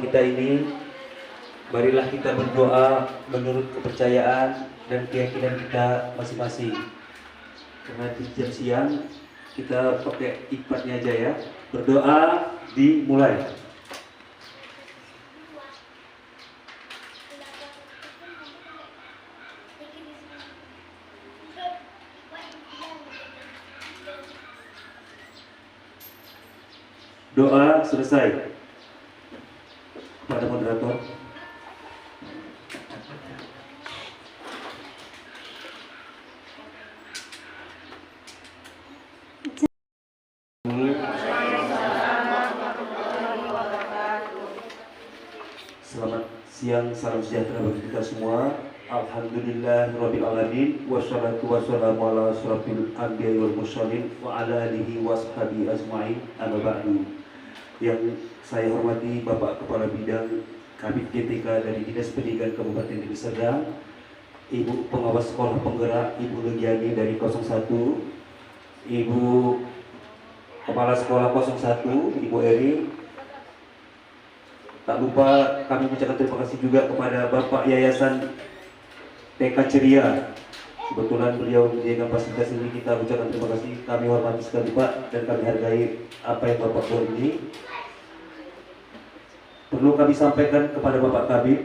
kita ini, marilah kita berdoa menurut kepercayaan dan keyakinan kita masing-masing. Karena di jam siang kita pakai ikhfatnya aja ya. Berdoa dimulai. Doa selesai. Pada moderator. Selamat siang, salam sejahtera bagi kita semua. Alhamdulillahirabbil alamin wassalatu wassalamu ala asyrofil anbiya'i wal mursalin wa ala alihi washabihi ajmain. Amma ba'du. Yang saya hormati Bapak Kepala Bidang Kabid GTK dari Dinas Pendidikan Kabupaten Deli Serdang, Ibu Pengawas Sekolah Penggerak Ibu Legiani dari 01, Ibu Kepala Sekolah 01 Ibu Eri. Tak lupa kami mengucapkan terima kasih juga kepada Bapak Yayasan TK Ceria. Kebetulan beliau menyediakan fasilitas ini, kita ucapkan terima kasih. Kami hormati sekali Pak dan kami hargai apa yang Bapak buat ini. Perlu kami sampaikan kepada Bapak Kabid,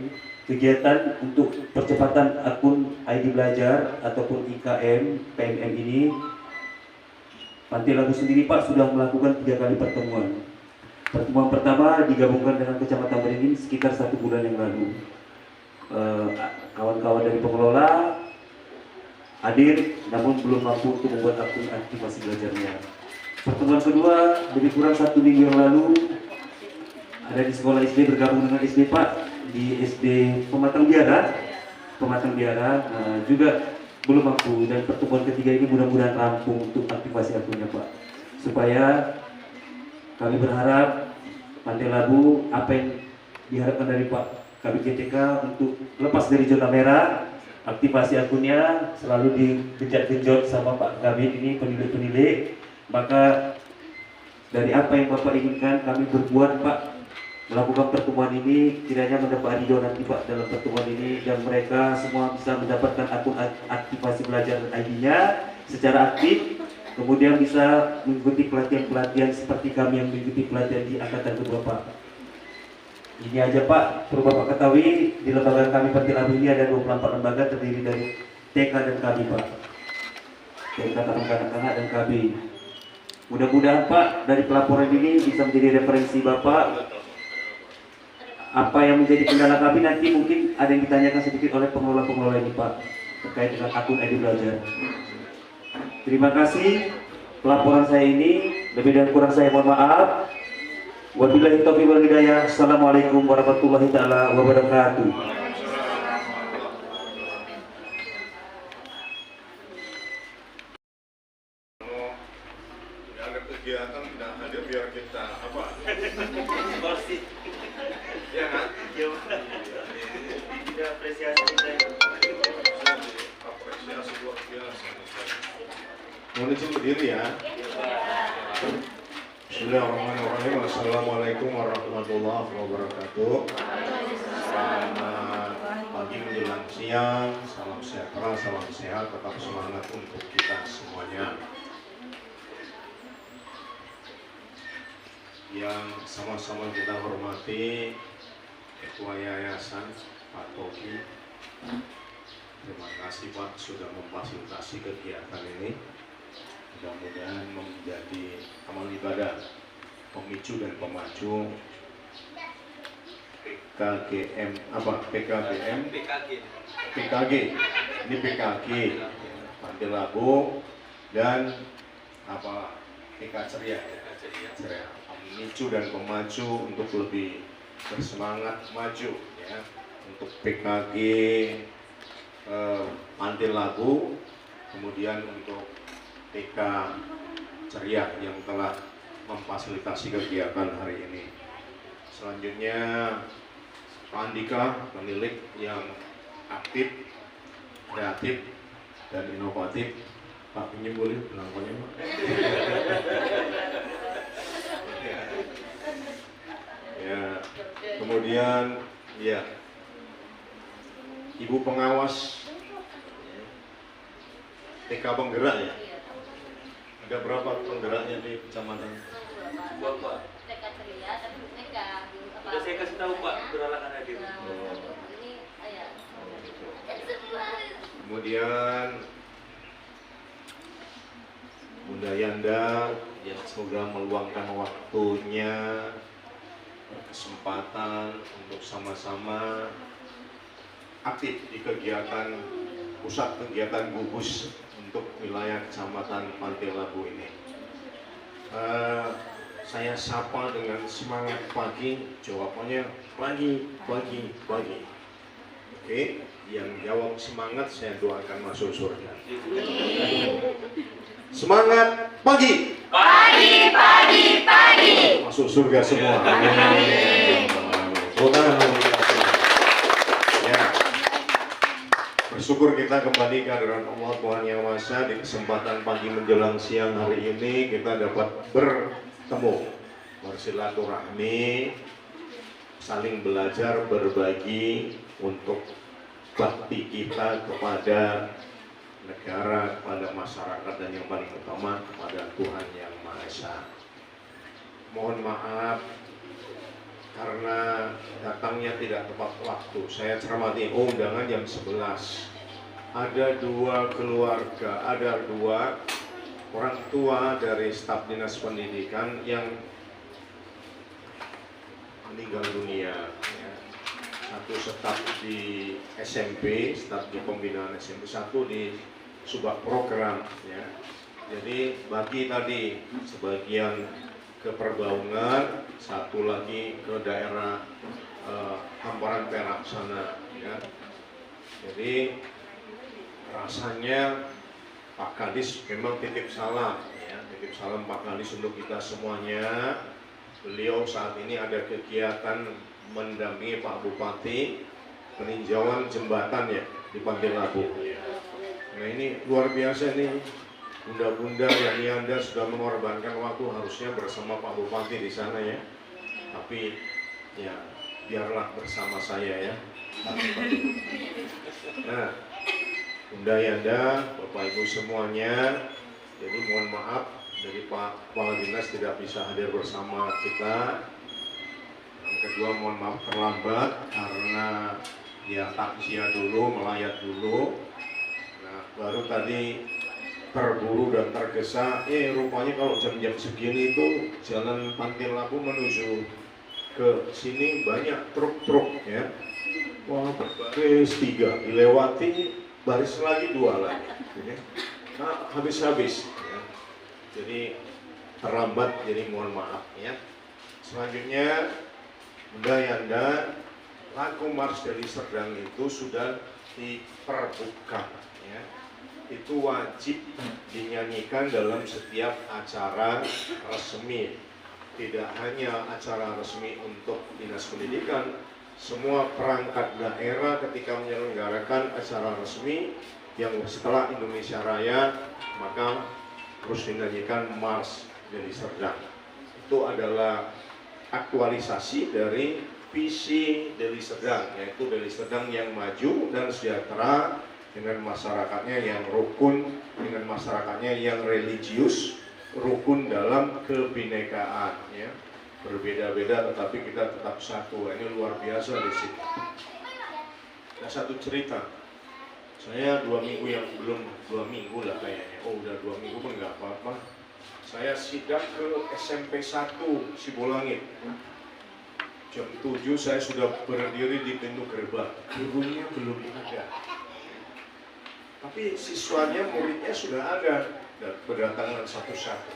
kegiatan untuk percepatan akun ID Belajar ataupun IKM PMM ini, Panti Labu sendiri Pak sudah melakukan 3 kali pertemuan. Pertemuan pertama digabungkan dengan Kecamatan Beringin sekitar 1 bulan yang lalu. Kawan-kawan dari pengelola hadir, namun belum mampu untuk membuat akun aktivasi belajarnya. Pertemuan kedua lebih kurang 1 minggu yang lalu, ada di sekolah SD bergabung dengan SD Pak di SD Pematang Biara, juga belum mampu, dan pertemuan ketiga ini mudah-mudahan rampung untuk aktivasi akunnya Pak. Supaya kami berharap Panti Labu apa yang diharapkan dari Pak Kabid GTK untuk lepas dari zona merah, aktivasi akunnya selalu digenjot sama Pak Kabid ini penilik-penilik. Maka dari apa yang Bapak inginkan kami berbuat Pak, melakukan pertemuan ini, kiranya mendapat ridho nanti Pak dalam pertemuan ini, dan mereka semua bisa mendapatkan akun aktivasi belajar ID-nya secara aktif, kemudian bisa mengikuti pelatihan-pelatihan seperti kami yang mengikuti pelatihan di angkatan kedua Pak. Ini aja Pak, perlu Bapak ketahui di lembaga kami Panti Labu ini ada 24 lembaga terdiri dari TK dan KB Pak, TK kanak-kanak dan KB. Mudah-mudahan Pak dari pelaporan ini bisa menjadi referensi Bapak. Apa yang menjadi kendala kami nanti mungkin ada yang ditanyakan sedikit oleh pengelola-pengelola ini Pak terkait dengan akun ID Belajar. Terima kasih pelaporan saya ini, lebih dan kurang saya mohon maaf. Wabillahi taufiq wal hidayah. Assalamualaikum warahmatullahi taala wabarakatuh. Ada kegiatan tidak hadir biar kita apa? Ya kan? Tidak apresiasi kita. Apresiasi luar biasa. Mohon izin berdiri ya. Bismillahirrahmanirrahim. Assalamualaikum warahmatullahi wabarakatuh. Selamat pagi menjelang siang. Salam sejahtera, salam sehat, tetap semangat untuk kita semuanya. Yang sama-sama kita hormati Ketua Yayasan Pak Togi. Terima kasih Pak sudah memfasilitasi kegiatan ini. Mudah-mudahan menjadi amal ibadah, pemicu dan pemacu PKGM PKG ini PKG Panti Labu dan PK Ceria, pemicu dan pemacu untuk lebih bersemangat maju ya, untuk PKG Panti Labu, kemudian untuk TK Ceria yang telah memfasilitasi kegiatan hari ini. Selanjutnya Pak Andika, pemilik yang aktif, kreatif, dan inovatif. Pak pinjam boleh belangkonya Pak? Ya, Kemudian ya Ibu pengawas TK penggerak ya. Ada berapa penggeraknya di kecamatan? Dua Pak. TK ceria tapi TK Sudah saya kasih tahu Pak, beralakan hadir. ini ayah. Kemudian Bunda Yanda yang semoga meluangkan waktunya, kesempatan untuk sama-sama aktif di kegiatan pusat kegiatan gugus untuk wilayah Kecamatan Pantai Labu ini. Saya sapa dengan semangat pagi, jawabannya pagi. Oke, yang jawab semangat saya doakan masuk surga. Semangat pagi. Pagi. Masuk surga semua. Amin. Ya. Bersyukur kita kembali kehadiran Allah Tuhan Yang Maha Esa di kesempatan pagi menjelang siang hari ini kita dapat bertemu, bersilaturahmi, saling belajar, berbagi untuk bakti kita kepada negara, kepada masyarakat, dan yang paling utama kepada Tuhan Yang Maha Esa. Mohon maaf karena datangnya tidak tepat waktu. Saya cermati undangan jam 11. Ada dua keluarga, ada dua orang tua dari staf dinas pendidikan yang meninggal dunia. Satu staf di SMP, staf di pembinaan SMP, satu di subak program. Ya. Jadi bagi tadi sebagian ke Perbaungan, satu lagi ke daerah Hamparan Perak sana. Ya. Jadi rasanya Pak Kadis memang titip salam, ya, titip salam Pak Kadis untuk kita semuanya. Beliau saat ini ada kegiatan mendampingi Pak Bupati peninjauan jembatan ya di Pantai Labu. Nah ini luar biasa nih, bunda-bunda yang Anda sudah mengorbankan waktu harusnya bersama Pak Bupati di sana ya. Tapi ya biarlah bersama saya ya. Nah, Bunda Yanda, Bapak Ibu semuanya, jadi mohon maaf dari Pak Kepala Dinas tidak bisa hadir bersama kita. Yang kedua mohon maaf terlambat karena ya takziah dulu, melayat dulu. Nah, baru tadi terburu dan tergesa, rupanya kalau jam-jam segini itu jalan Pantai Labu menuju ke sini banyak truk-truk ya. Wah, baris 3 dilewati, baris lagi 2 lagi. Ya. Nah, habis-habis ya. Jadi terlambat, jadi mohon maaf ya. Selanjutnya Bunda Yanda, lagu Mars dari Serdang itu sudah diperbuka ya. Itu wajib dinyanyikan dalam setiap acara resmi. Tidak hanya acara resmi untuk dinas pendidikan, semua perangkat daerah ketika menyelenggarakan acara resmi yang setelah Indonesia Raya maka terus dinyanyikan Mars dari Serdang. Itu adalah aktualisasi dari visi Deli Serdang, yaitu Deli Serdang yang maju dan sejahtera dengan masyarakatnya yang rukun, dengan masyarakatnya yang religius, rukun dalam kebinekaan ya. Berbeda-beda tetapi kita tetap satu. Ini luar biasa di sini. Ada satu cerita. Saya 2 minggu yang belum 2 minggu lah kayaknya. Oh udah 2 minggu pun nggak apa-apa. Saya sidak ke SMP 1 Sibolangit. Jam 7 saya sudah berdiri di pintu gerbang. Gurunya belum ada. Tapi siswanya, muridnya sudah ada. Dan berdatangan satu-satu.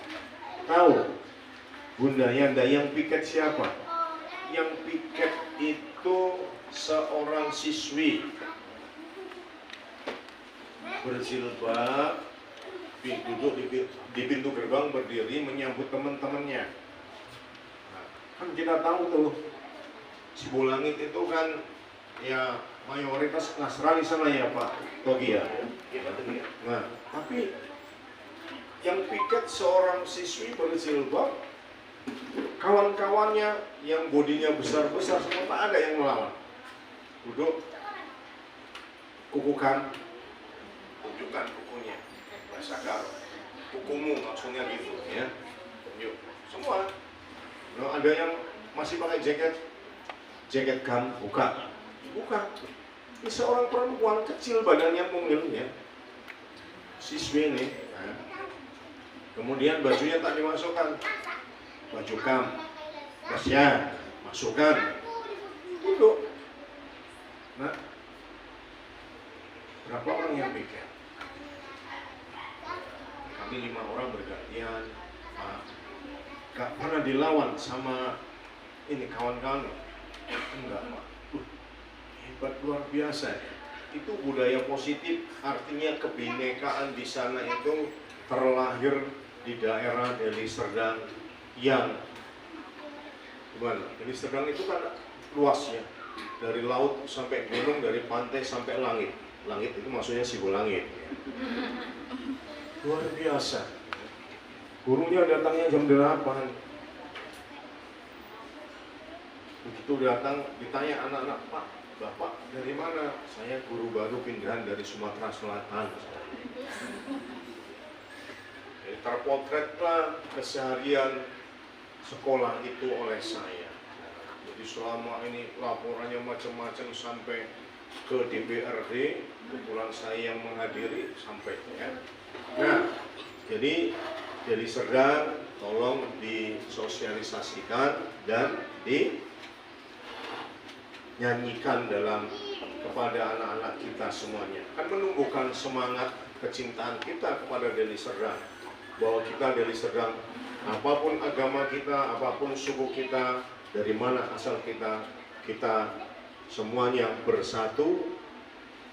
Tahu Bunda Yanda yang piket siapa? Yang piket itu seorang siswi berjilbab, duduk di pintu gerbang berdiri menyambut teman-temannya. Nah, kan kita tahu tuh Sibolangit itu kan ya mayoritas Nasrani sana ya Pak Togi ya. Nah, tapi yang piket seorang siswi berjilbab kawan-kawannya yang bodinya besar-besar semua tak ada yang melawan. Duduk, kukukan, tunjukkan kukunya, bahasa Garo, kukumu maksudnya gitu ya. Tunjuk, semua. Nah, ada yang masih pakai jaket gam, buka. Ini seorang perempuan kecil badannya mungil ya, siswi ini. Nah, kemudian bajunya tak dimasukkan, baju gam, tasnya masukkan, duduk. Nah, berapa orang yang pikir? Kami 5 orang bergantian, gak pernah dilawan sama ini kawan-kawan. Enggak, Pak. Hebat luar biasa. Itu budaya positif, artinya kebinekaan di sana itu terlahir di daerah Deli Serdang yang gimana? Deli Serdang itu kan luasnya dari laut sampai gunung, dari pantai sampai langit. Langit itu maksudnya Sibulangit. Ya. Luar biasa. Gurunya datangnya jam 8. Begitu datang, ditanya anak-anak, Pak, Bapak dari mana? Saya guru baru pindahan dari Sumatera Selatan. Jadi terpotretlah keseharian sekolah itu oleh saya. Jadi selama ini laporannya macam-macam sampai ke DPRD, kebetulan saya yang menghadiri sampai ya. Nah, jadi Deli Serdang tolong disosialisasikan dan dinyanyikan dalam kepada anak-anak kita semuanya. Kan menumbuhkan semangat kecintaan kita kepada Deli Serdang, bahwa kita Deli Serdang, apapun agama kita, apapun suku kita, dari mana asal kita, kita semuanya bersatu,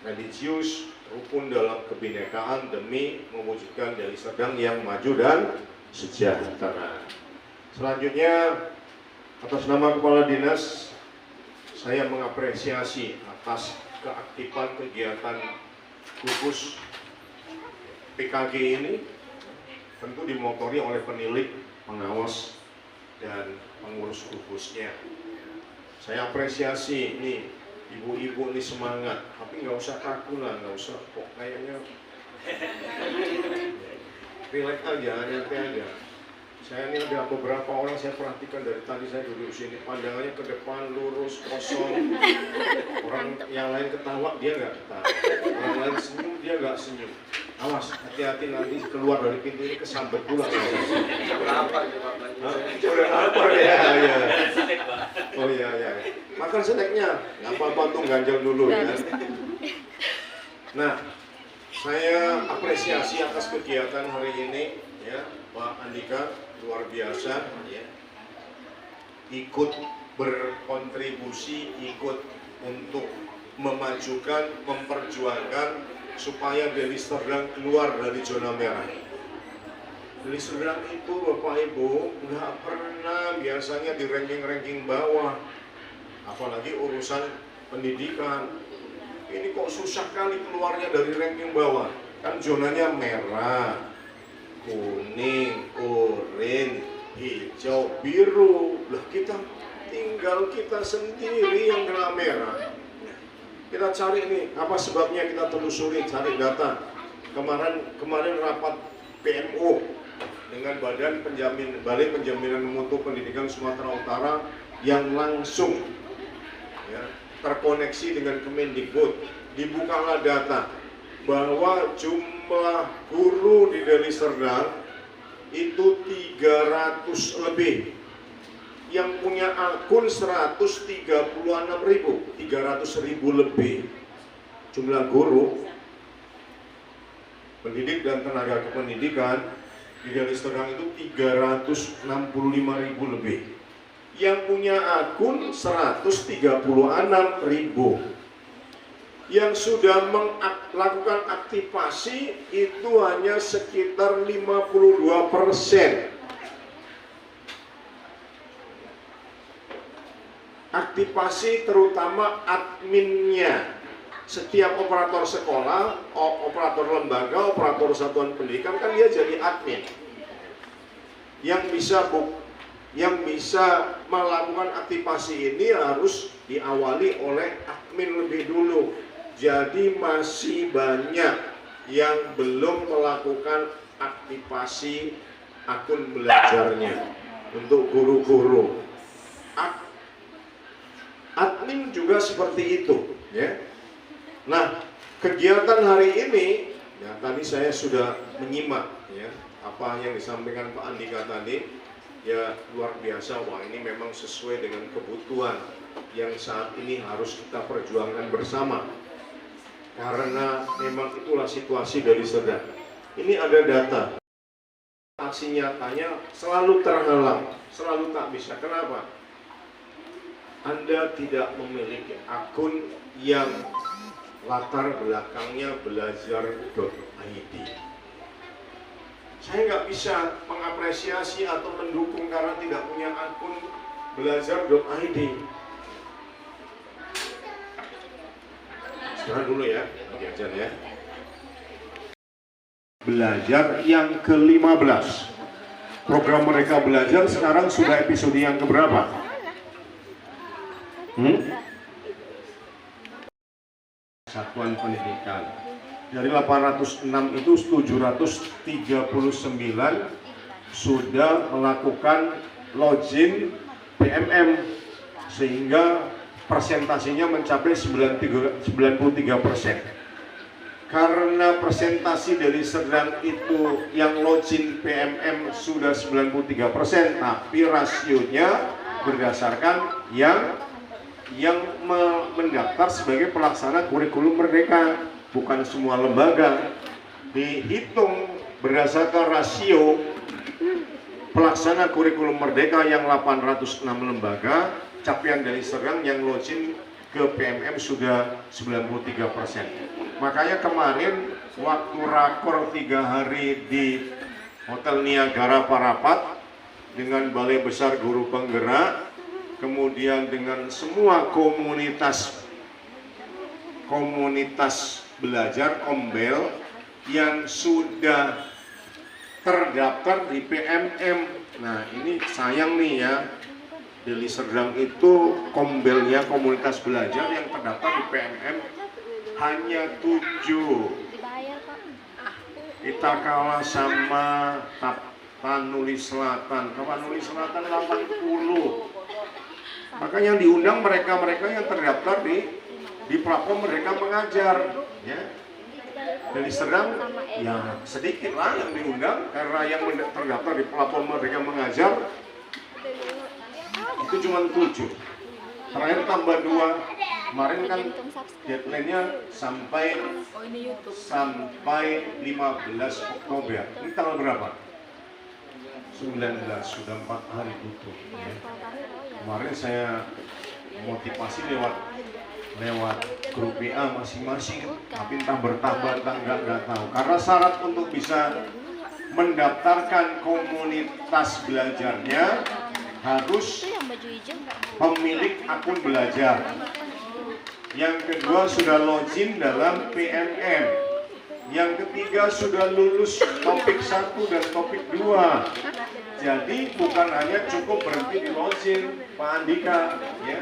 religius, rukun dalam kebinekaan demi mewujudkan Deli Serdang yang maju dan sejahtera. Selanjutnya, atas nama Kepala Dinas, saya mengapresiasi atas keaktifan kegiatan gugus PKG ini, tentu dimotori oleh penilik, pengawas, dan pengurus gugusnya. Saya apresiasi ini, ibu-ibu ini semangat, tapi nggak usah kaku lah, nggak usah kok kayaknya relax aja, nyantai aja. Saya ini ada beberapa orang saya perhatikan dari tadi saya duduk sini, pandangannya ke depan lurus, kosong. Orang yang lain ketawa, dia nggak ketawa. Orang lain senyum, dia nggak senyum. Awas, hati-hati nanti keluar dari pintu ini kesambet pula. Udah lapar ya, ya. Oh iya, ya. Makan snacknya, nggak apa-apa tuh ganjel dulu ya. Nah, saya apresiasi atas kegiatan hari ini ya, Pak Andika, luar biasa ya. Ikut berkontribusi, ikut untuk memajukan, memperjuangkan supaya Deli Serdang keluar dari zona merah. Deli Serdang itu Bapak Ibu nggak pernah biasanya di ranking-ranking bawah, apalagi urusan pendidikan. Ini kok susah kali keluarnya dari ranking bawah, kan zonanya merah, kuning, oranye, hijau, biru. Lah kita tinggal kita sendiri yang kena merah. Kita cari nih apa sebabnya, kita telusuri, cari data. Kemarin rapat PMO dengan Balai Penjaminan Mutu Pendidikan Sumatera Utara yang langsung ya, terkoneksi dengan Kemendikbud. Dibukalah data bahwa jumlah guru di Deli Serdang itu 300 lebih, yang punya akun 300.000 lebih jumlah guru pendidik dan tenaga kependidikan di Deli Serdang itu 365.000 lebih, yang punya akun 136.000, yang sudah melakukan aktivasi itu hanya sekitar 52%. Aktivasi terutama adminnya. Setiap operator sekolah, operator lembaga, operator satuan pendidikan kan dia jadi admin yang bisa yang bisa melakukan aktivasi ini harus diawali oleh admin lebih dulu. Jadi masih banyak yang belum melakukan aktivasi akun belajarnya untuk guru-guru. Admin juga seperti itu, ya. Nah, kegiatan hari ini, ya tadi saya sudah menyimak, ya, apa yang disampaikan Pak Andika tadi. Ya luar biasa, wah ini memang sesuai dengan kebutuhan yang saat ini harus kita perjuangkan bersama. Karena memang itulah situasi dari Serdang. Ini ada data, aksi nyatanya selalu terhalang, selalu tak bisa. Kenapa? Anda tidak memiliki akun yang latar belakangnya belajar.id. Saya nggak bisa mengapresiasi atau mendukung karena tidak punya akun belajar.id. Sekarang dulu ya, bagi ajar ya. Belajar yang ke-15. Program Merdeka Belajar sekarang sudah episode yang keberapa? Satuan pendidikan. Dari 806 itu 739 sudah melakukan login PMM sehingga persentasenya mencapai 93%. Karena presentasi dari Serdang itu yang login PMM sudah 93%, tapi rasionya berdasarkan yang mendaftar sebagai pelaksana kurikulum Merdeka. Bukan semua lembaga dihitung berdasarkan rasio pelaksana kurikulum Merdeka yang 806 lembaga, capaian dari Serdang yang login ke PMM sudah 93%. Makanya kemarin waktu rakor 3 hari di Hotel Niagara Parapat dengan Balai Besar Guru Penggerak, kemudian dengan semua komunitas belajar Kombel yang sudah terdaftar di PMM. Nah ini sayang nih ya, Deli Serdang itu Kombelnya komunitas belajar yang terdaftar di PMM hanya 7. Kita kalah sama Tapanuli Selatan. Tapanuli Selatan 80. Maka yang diundang mereka-mereka yang terdaftar di platform Merdeka Mengajar, ya. Dari Serdang ya sedikit lah yang diundang karena yang terdaftar di platform Merdeka Mengajar itu cuma 7. Terakhir tambah 2. Kemarin kan deadline-nya sampai 15 Oktober. Ini tanggal berapa? 19, sudah 4 hari tutup, ya. Kemarin saya motivasi lewat grup WA masing-masing, tapi entah bertambah entah nggak tahu. Karena syarat untuk bisa mendaftarkan komunitas belajarnya harus pemilik akun belajar. Yang kedua sudah login dalam PMM. Yang ketiga sudah lulus topik 1 dan topik 2. Jadi bukan hanya cukup berhenti di login, Pak Andika, ya.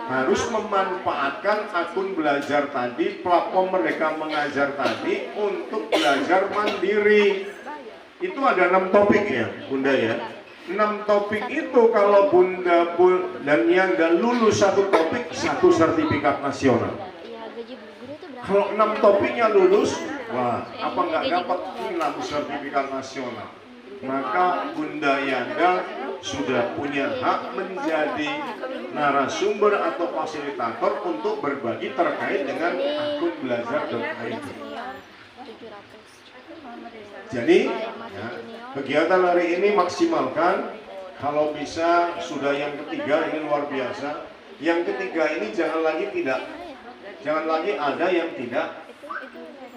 Harus memanfaatkan akun belajar tadi, platform Merdeka Mengajar tadi untuk belajar mandiri. Itu ada 6 topik ya, Bunda ya. 6 topik itu kalau Bunda dan yang gak lulus 1 topik, 1 sertifikat nasional. Kalau 6 topiknya lulus, wah, apa nggak dapat 6 sertifikat nasional? Maka Bunda Yanda sudah punya hak menjadi narasumber atau fasilitator untuk berbagi terkait dengan akun belajar.id. Jadi ya, kegiatan hari ini maksimalkan. Kalau bisa sudah yang ketiga, ini luar biasa. Yang ketiga ini jangan lagi ada yang tidak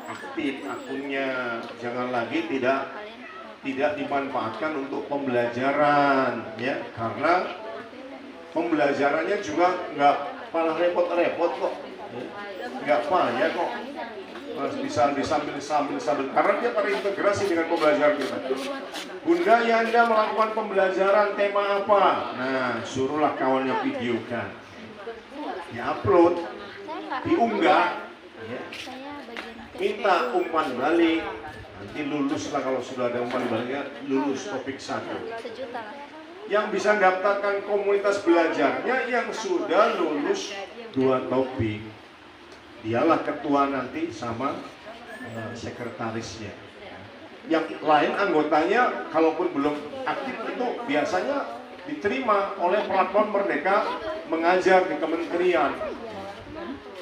aktif akunnya, jangan lagi tidak dimanfaatkan untuk pembelajaran, ya, karena pembelajarannya juga nggak malah repot-repot kok, nggak payah kok. bisa disambil karena dia terintegrasi dengan pembelajaran kita. Bunda Yanda melakukan pembelajaran tema apa? Nah, suruhlah kawannya videokan, diupload, diunggah, ya. Minta umpan balik. Nanti lulus lah kalau sudah ada umpan baliknya, lulus topik 1. Yang bisa daftarkan komunitas belajarnya yang sudah lulus 2 topik. Dialah ketua nanti sama sekretarisnya. Yang lain anggotanya kalaupun belum aktif itu biasanya diterima oleh platform Merdeka Mengajar di kementerian.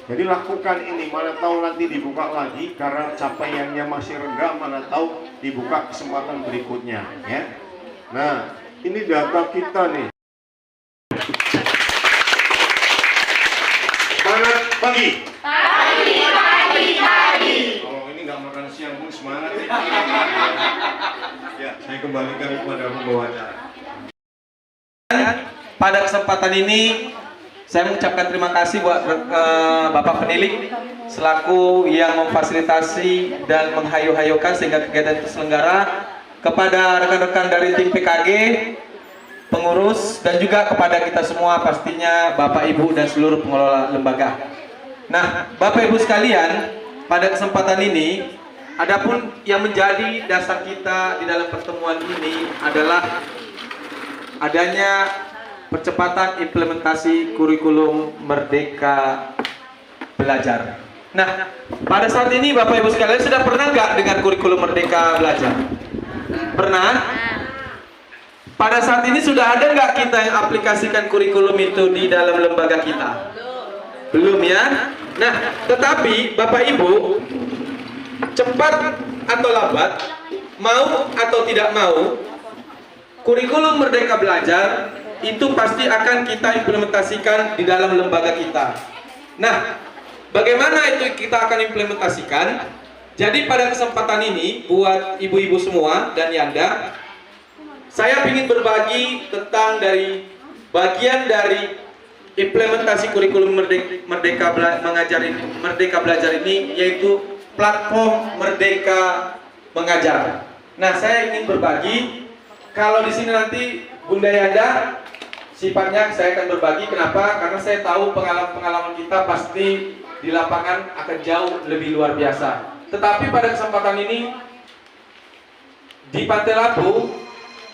Jadi lakukan ini, mana tahu nanti dibuka lagi karena capaiannya masih rendah, mana tahu dibuka kesempatan berikutnya, ya. Nah, ini data kita nih. Semangat pagi. Kalau ini nggak makan siang pun semangat. Ya, saya kembalikan kepada pembawa acara. Pada kesempatan ini saya mengucapkan terima kasih buat Bapak Penilik selaku yang memfasilitasi dan menghayu-hayukan sehingga kegiatan terselenggara, kepada rekan-rekan dari tim PKG, pengurus, dan juga kepada kita semua pastinya Bapak Ibu dan seluruh pengelola lembaga. Nah, Bapak Ibu sekalian, pada kesempatan ini adapun yang menjadi dasar kita di dalam pertemuan ini adalah adanya percepatan implementasi kurikulum Merdeka Belajar. Nah, pada saat ini Bapak Ibu sekalian sudah pernah nggak dengan kurikulum Merdeka Belajar? Pernah? Pada saat ini sudah ada nggak kita yang aplikasikan kurikulum itu di dalam lembaga kita? Belum ya? Nah, tetapi Bapak Ibu, cepat atau lambat, mau atau tidak mau, kurikulum Merdeka Belajar itu pasti akan kita implementasikan di dalam lembaga kita. Nah, bagaimana itu kita akan implementasikan? Jadi pada kesempatan ini buat ibu-ibu semua dan Yanda, saya ingin berbagi tentang dari bagian dari implementasi kurikulum Merdeka Belajar ini, yaitu platform Merdeka Mengajar. Nah, saya ingin berbagi. Kalau di sini nanti Bunda Yanda, sifatnya saya akan berbagi. Kenapa? Karena saya tahu pengalaman kita pasti di lapangan akan jauh lebih luar biasa. Tetapi pada kesempatan ini di Pantai Labu,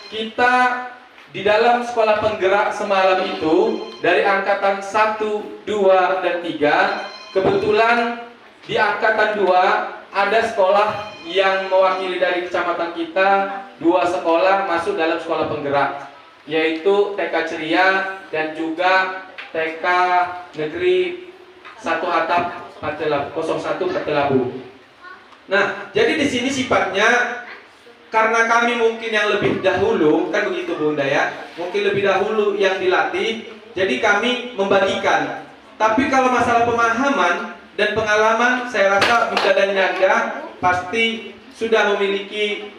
kita di dalam sekolah penggerak semalam itu dari angkatan 1, 2, dan 3, kebetulan di angkatan 2 ada sekolah yang mewakili dari kecamatan kita, 2 sekolah masuk dalam sekolah penggerak, yaitu TK Ceria dan juga TK Negeri 1 Atap 01 Pantai Labu. Nah, jadi di sini sifatnya karena kami mungkin yang lebih dahulu, kan begitu Bunda ya, mungkin lebih dahulu yang dilatih, jadi kami membagikan. Tapi kalau masalah pemahaman dan pengalaman, saya rasa Bunda dan Yanda pasti sudah memiliki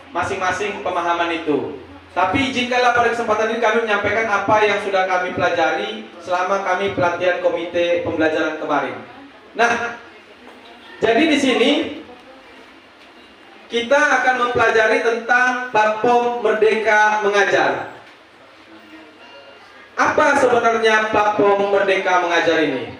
masing-masing pemahaman itu. Tapi izinkanlah pada kesempatan ini kami menyampaikan apa yang sudah kami pelajari selama kami pelatihan komite pembelajaran kemarin. Nah, jadi di sini kita akan mempelajari tentang platform Merdeka Mengajar. Apa sebenarnya platform Merdeka Mengajar ini?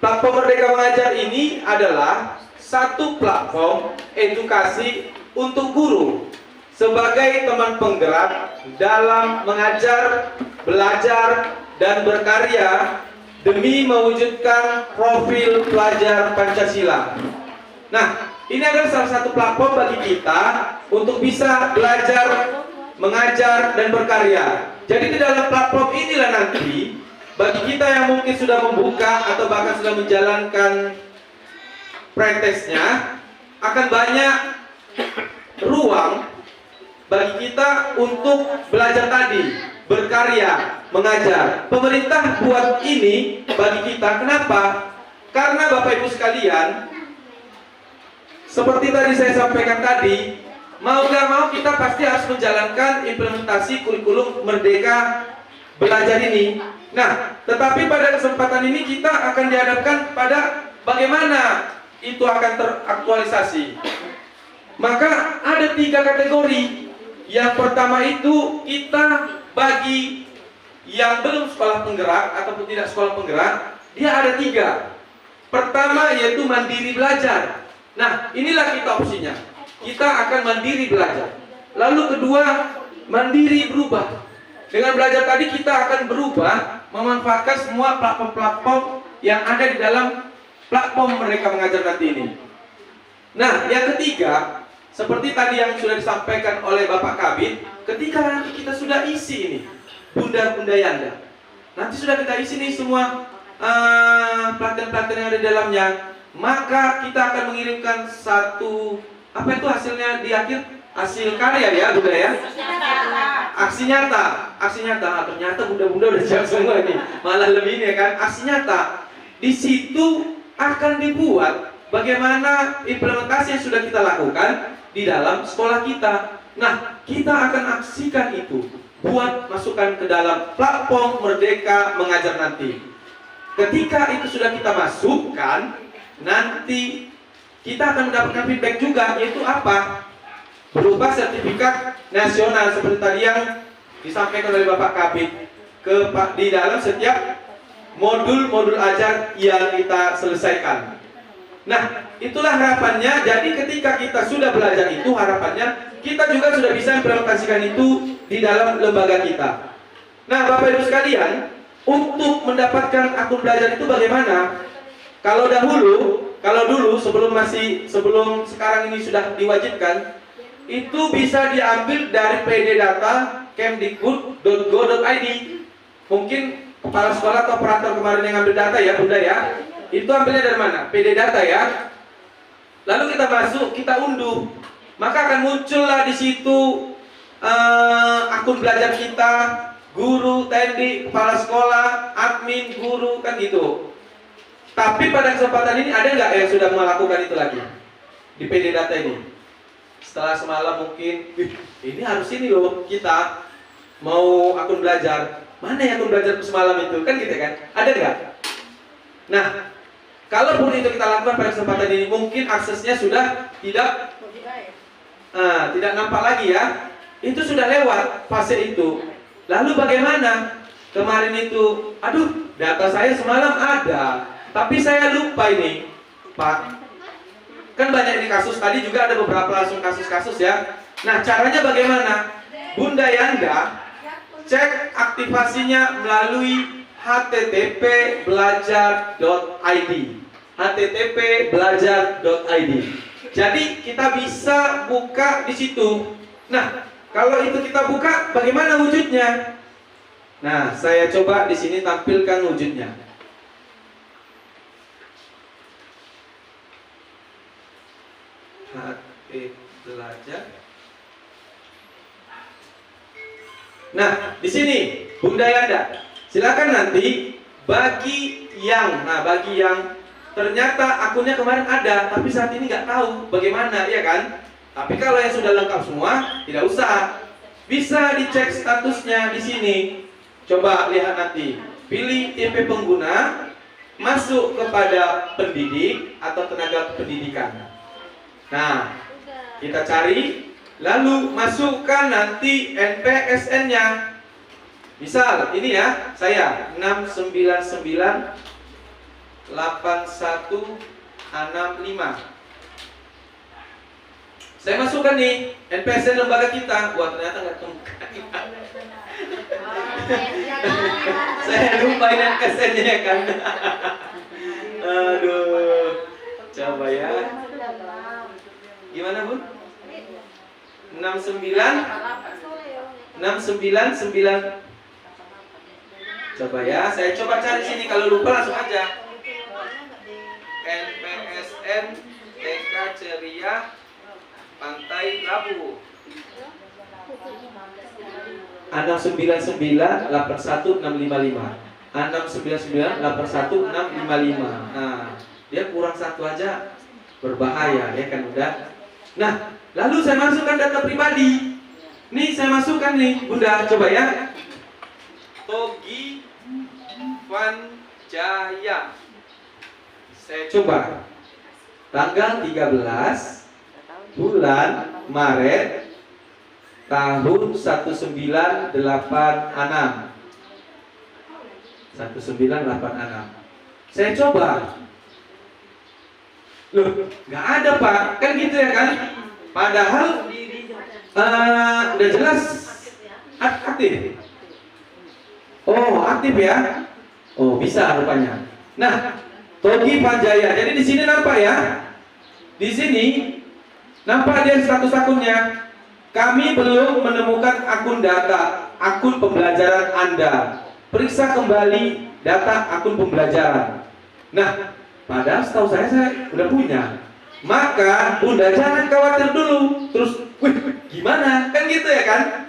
Platform Merdeka Mengajar ini adalah satu platform edukasi untuk guru sebagai teman penggerak dalam mengajar, belajar, dan berkarya demi mewujudkan profil pelajar Pancasila. Nah, ini adalah salah satu platform bagi kita untuk bisa belajar, mengajar, dan berkarya. Jadi di dalam platform inilah nanti bagi kita yang mungkin sudah membuka atau bahkan sudah menjalankan pretesnya, akan banyak ruang bagi kita untuk belajar tadi, berkarya, mengajar. Pemerintah buat ini bagi kita. Kenapa? Karena Bapak Ibu sekalian, seperti tadi saya sampaikan tadi, mau gak mau kita pasti harus menjalankan implementasi kurikulum Merdeka Belajar ini. Nah, tetapi pada kesempatan ini kita akan dihadapkan pada bagaimana itu akan teraktualisasi? Maka ada 3 kategori. Yang pertama itu kita bagi yang belum sekolah penggerak ataupun tidak sekolah penggerak, dia ada 3. Pertama yaitu mandiri belajar. Nah, inilah kita opsinya. Kita akan mandiri belajar. Lalu kedua, mandiri berubah. Dengan belajar tadi kita akan berubah, memanfaatkan semua platform-platform yang ada di dalam platform mereka mengajar nanti ini. Nah, yang ketiga, seperti tadi yang sudah disampaikan oleh Bapak Kabid, ketika nanti kita sudah isi ini, Bunda-Bunda Yanda, nanti sudah kita isi nih semua pelatihan-pelatihan yang ada di dalamnya, maka kita akan mengirimkan satu, apa itu hasilnya di akhir? Hasil karya ya Bunda ya? Aksi nyata. Nah, ternyata Bunda-Bunda udah siap semua ini, malah lebih ini ya kan? Aksi nyata. Di situ akan dibuat bagaimana implementasi yang sudah kita lakukan di dalam sekolah kita. Nah, kita akan aksikan itu, buat masukkan ke dalam platform Merdeka Mengajar nanti. Ketika itu sudah kita masukkan, nanti kita akan mendapatkan feedback juga, yaitu apa? Berupa sertifikat nasional seperti tadi yang disampaikan oleh Bapak Kabid di dalam setiap modul-modul ajar yang kita selesaikan. Nah, itulah harapannya. Jadi ketika kita sudah belajar itu, harapannya kita juga sudah bisa implementasikan itu di dalam lembaga kita. Nah, Bapak Ibu sekalian, untuk mendapatkan akun belajar itu bagaimana? Kalau dulu sebelum sekarang ini sudah diwajibkan, itu bisa diambil dari PD data kemdikbud.go.id. Mungkin kepala sekolah atau operator kemarin yang ambil data ya Bunda ya, itu ambilnya dari mana? PD data ya. Lalu kita masuk, kita unduh, maka akan muncullah di situ akun belajar kita, guru, TND, kepala sekolah, admin, guru, kan gitu. Tapi pada kesempatan ini ada nggak yang sudah melakukan itu lagi di PD data ini? Setelah semalam mungkin, ini harus ini loh, kita mau akun belajar. Mana yang akun belajar semalam itu? Kan gitu kan? Ada nggak? Nah, kalaupun itu kita lakukan pada kesempatan ini, mungkin aksesnya sudah tidak nampak lagi ya. Itu sudah lewat fase itu. Lalu bagaimana? Kemarin itu, aduh, data saya semalam ada, tapi saya lupa ini, Pak. Kan banyak ini kasus, tadi juga ada beberapa langsung kasus-kasus ya. Nah, caranya bagaimana? Bunda Yanda cek aktivasinya melalui http://belajar.id. http://belajar.id. Jadi kita bisa buka di situ. Nah, kalau itu kita buka, bagaimana wujudnya? Nah, saya coba di sini tampilkan wujudnya. Belajar. Nah, di sini Bunda Yanda, silakan nanti bagi yang ternyata akunnya kemarin ada, tapi saat ini nggak tahu bagaimana, ya kan? Tapi kalau yang sudah lengkap semua, tidak usah. Bisa dicek statusnya di sini. Coba lihat nanti. Pilih tipe pengguna, masuk kepada pendidik atau tenaga pendidikan. Nah, kita cari, lalu masukkan nanti NPSN-nya. Misal, ini ya, saya 6998165. Saya masukkan nih NPSN lembaga kita. Wah, ternyata nggak temukan. Saya lupa NPSN-nya ya kan. Aduh, coba ya. Gimana Bun? 699. Coba ya, saya coba cari sini. Kalau lupa langsung aja. NPSN TK Ceria Pantai Labu. 6998165. 6998165. Nah, dia kurang satu aja berbahaya ya kan udah. Nah, lalu saya masukkan data pribadi. Nih saya masukkan nih, Bunda, coba ya. Togi Vanjaya. Saya coba. Tanggal 13 bulan Maret tahun 1986. 1986. Saya coba. Loh, nggak ada Pak. Kan gitu ya kan? Padahal udah jelas aktif. Oh, aktif ya? Oh, bisa rupanya. Nah, Togi Panjaya. Jadi di sini nampak ya? Di sini nampak dia status akunnya. Kami belum menemukan akun data, akun pembelajaran Anda. Periksa kembali data akun pembelajaran. Nah, padahal setahu saya udah punya. Maka Bunda jangan khawatir dulu. Terus, gimana? Kan gitu ya kan?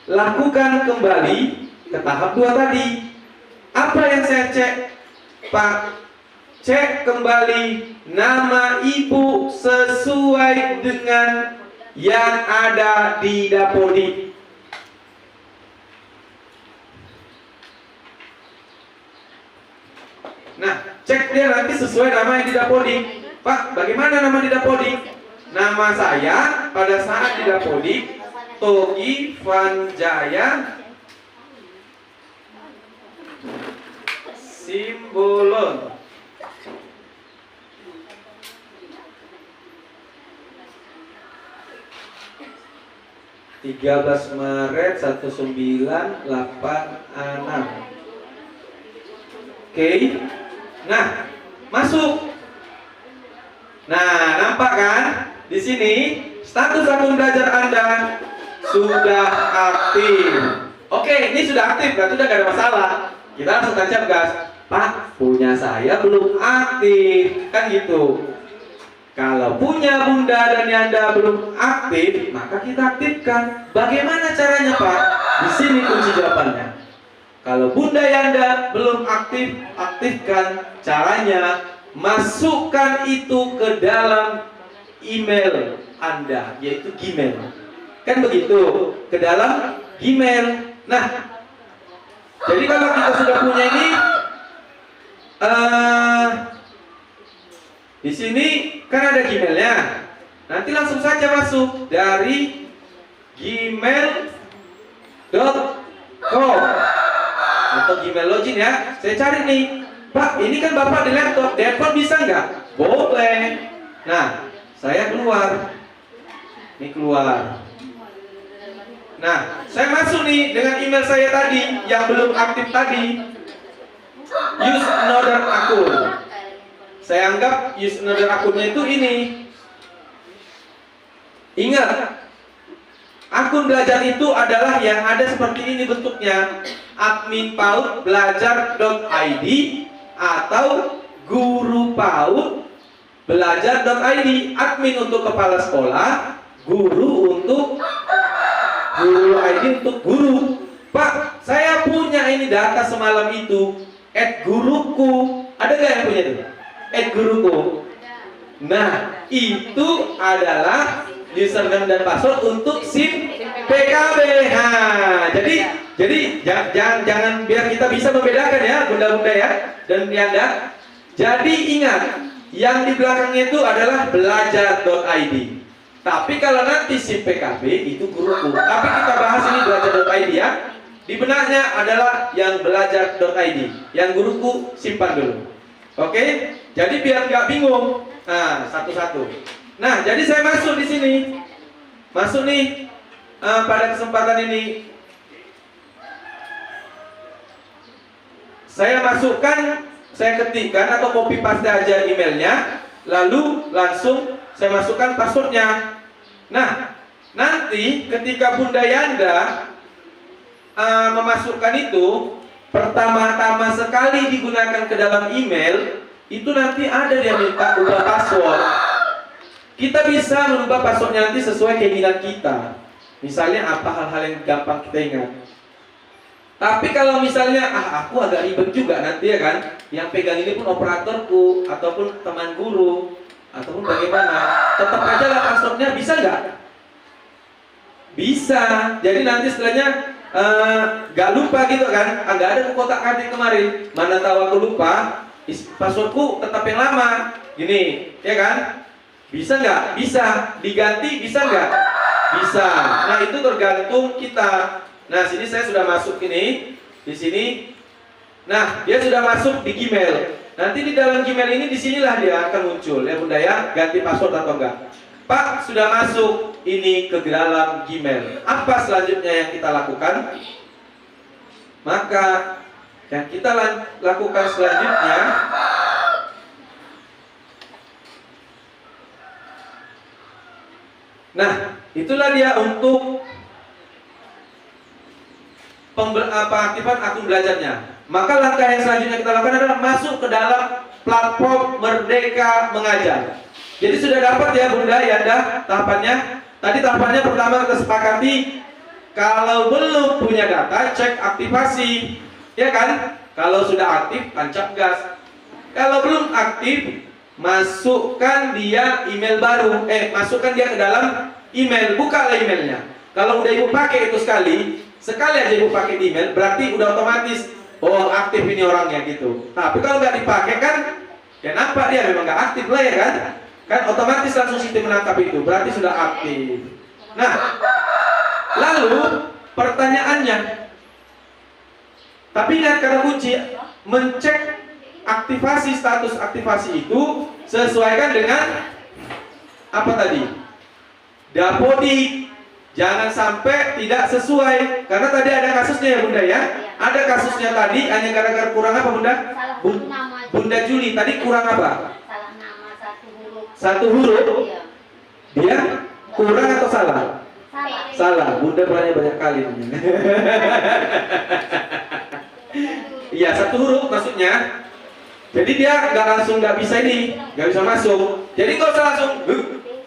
Lakukan kembali ke tahap 2 tadi. Apa yang saya cek? Pak, cek kembali nama ibu sesuai dengan yang ada di Dapodik. Nah, cek dia nanti sesuai nama yang di Dapodik. Pak, bagaimana nama di Dapodik? Nama saya pada saat di Dapodik Togi Vanjaya Simbolon. Maret 1986. Oke. Nah, masuk. Nah, nampak kan? Di sini status akun belajar Anda sudah aktif. Oke, ini sudah aktif, berarti udah gak ada masalah. Kita langsung tancap gas. Pak, punya saya belum aktif. Kan gitu. Kalau punya Bunda dan Yanda belum aktif, maka kita aktifkan. Bagaimana caranya, Pak? Di sini kunci jawabannya. Kalau Bunda Yanda belum aktif, aktifkan. Caranya masukkan itu ke dalam email Anda, yaitu Gmail. Kan begitu, ke dalam Gmail. Nah, jadi kalau kita sudah punya ini, di sini kan ada Gmailnya. Nanti langsung saja masuk dari gmail.com atau Gmail login ya. Saya cari nih, Pak, ini kan Bapak di laptop, di handphone bisa nggak? Boleh. Nah, saya keluar. Ini keluar. Nah, saya masuk nih dengan email saya tadi yang belum aktif tadi. Use another akun. Saya anggap use another akunnya itu ini. Ingat, akun belajar itu adalah yang ada seperti ini bentuknya. Admin PAUD belajar.id atau guru PAUD belajar.id. Admin untuk kepala sekolah, guru untuk guru ID untuk guru. Pak, saya punya ini data semalam itu. @guruku. Ada gak yang punya itu? @guruku. Nah, itu adalah username dan password untuk SIM PKB. Nah, jadi jangan biar kita bisa membedakan ya, bunda-bunda ya dan Yanda. Jadi ingat, yang di belakangnya itu adalah belajar.id. Tapi kalau nanti SIM PKB itu guruku. Tapi kita bahas ini belajar.id ya. Di benaknya adalah yang belajar.id. Yang guruku simpan dulu. Oke? Jadi biar nggak bingung. Nah, satu-satu. Nah, jadi saya masuk di sini. Masuk nih pada kesempatan ini. Saya masukkan, saya ketikkan atau copy paste aja emailnya, lalu langsung saya masukkan passwordnya. Nah, nanti ketika Bunda Yanda memasukkan itu, pertama-tama sekali digunakan ke dalam email, itu nanti ada dia minta ubah password. Kita bisa merubah passwordnya nanti sesuai keinginan kita. Misalnya apa hal-hal yang gampang kita ingat. Tapi kalau misalnya, aku agak ribet juga nanti ya kan, yang pegang ini pun operatorku, ataupun teman guru, ataupun bagaimana, tetap aja lah passwordnya, bisa nggak? Bisa. Jadi nanti setelahnya gak lupa gitu kan, nggak ada kotak atik kemarin, mana tahu aku lupa, Passwordku tetap yang lama. Gini, ya kan? Bisa nggak? Bisa. Diganti bisa nggak? Bisa. Nah, itu tergantung kita. Nah, sini saya sudah masuk ini. Di sini. Nah, dia sudah masuk di Gmail. Nanti di dalam Gmail ini disinilah dia akan muncul. Ya Bunda ya, ganti password atau enggak. Pak, sudah masuk ini ke dalam Gmail. Apa selanjutnya yang kita lakukan? Maka yang kita lakukan selanjutnya, nah, itulah dia untuk aktifan akun belajarnya. Maka langkah yang selanjutnya kita lakukan adalah masuk ke dalam platform Merdeka Mengajar. Jadi sudah dapat ya Bunda, Yanda, tahapannya. Tadi tahapannya pertama kita sepakati, kalau belum punya data, cek aktivasi, ya kan? Kalau sudah aktif, tancap gas. Kalau belum aktif, masukkan dia email baru. Masukkan dia ke dalam email, bukalah emailnya. Kalau udah ibu pakai itu sekali aja ibu pakai di email, berarti udah otomatis, oh aktif ini orangnya gitu. Tapi kalau nggak dipakai kan, ya nampak dia memang nggak aktif lah ya kan? Kan otomatis langsung sistem menangkap itu, berarti sudah aktif. Nah, lalu pertanyaannya, tapi ingat kata kunci, mencek aktivasi, status aktivasi itu sesuaikan dengan apa tadi? Dapodik. Jangan sampai tidak sesuai, karena tadi ada kasusnya ya Bunda ya. Ada kasusnya tadi hanya gara-gara kurang apa Bunda? Salah satu nama aja. Bunda Juli tadi kurang apa? Salah nama satu huruf. Satu huruf. Iya. Dia kurang atau salah? Salah. Salah. Bunda banyak kali. Iya, satu huruf maksudnya. Jadi dia nggak bisa ini, nggak bisa masuk. Jadi nggak usah langsung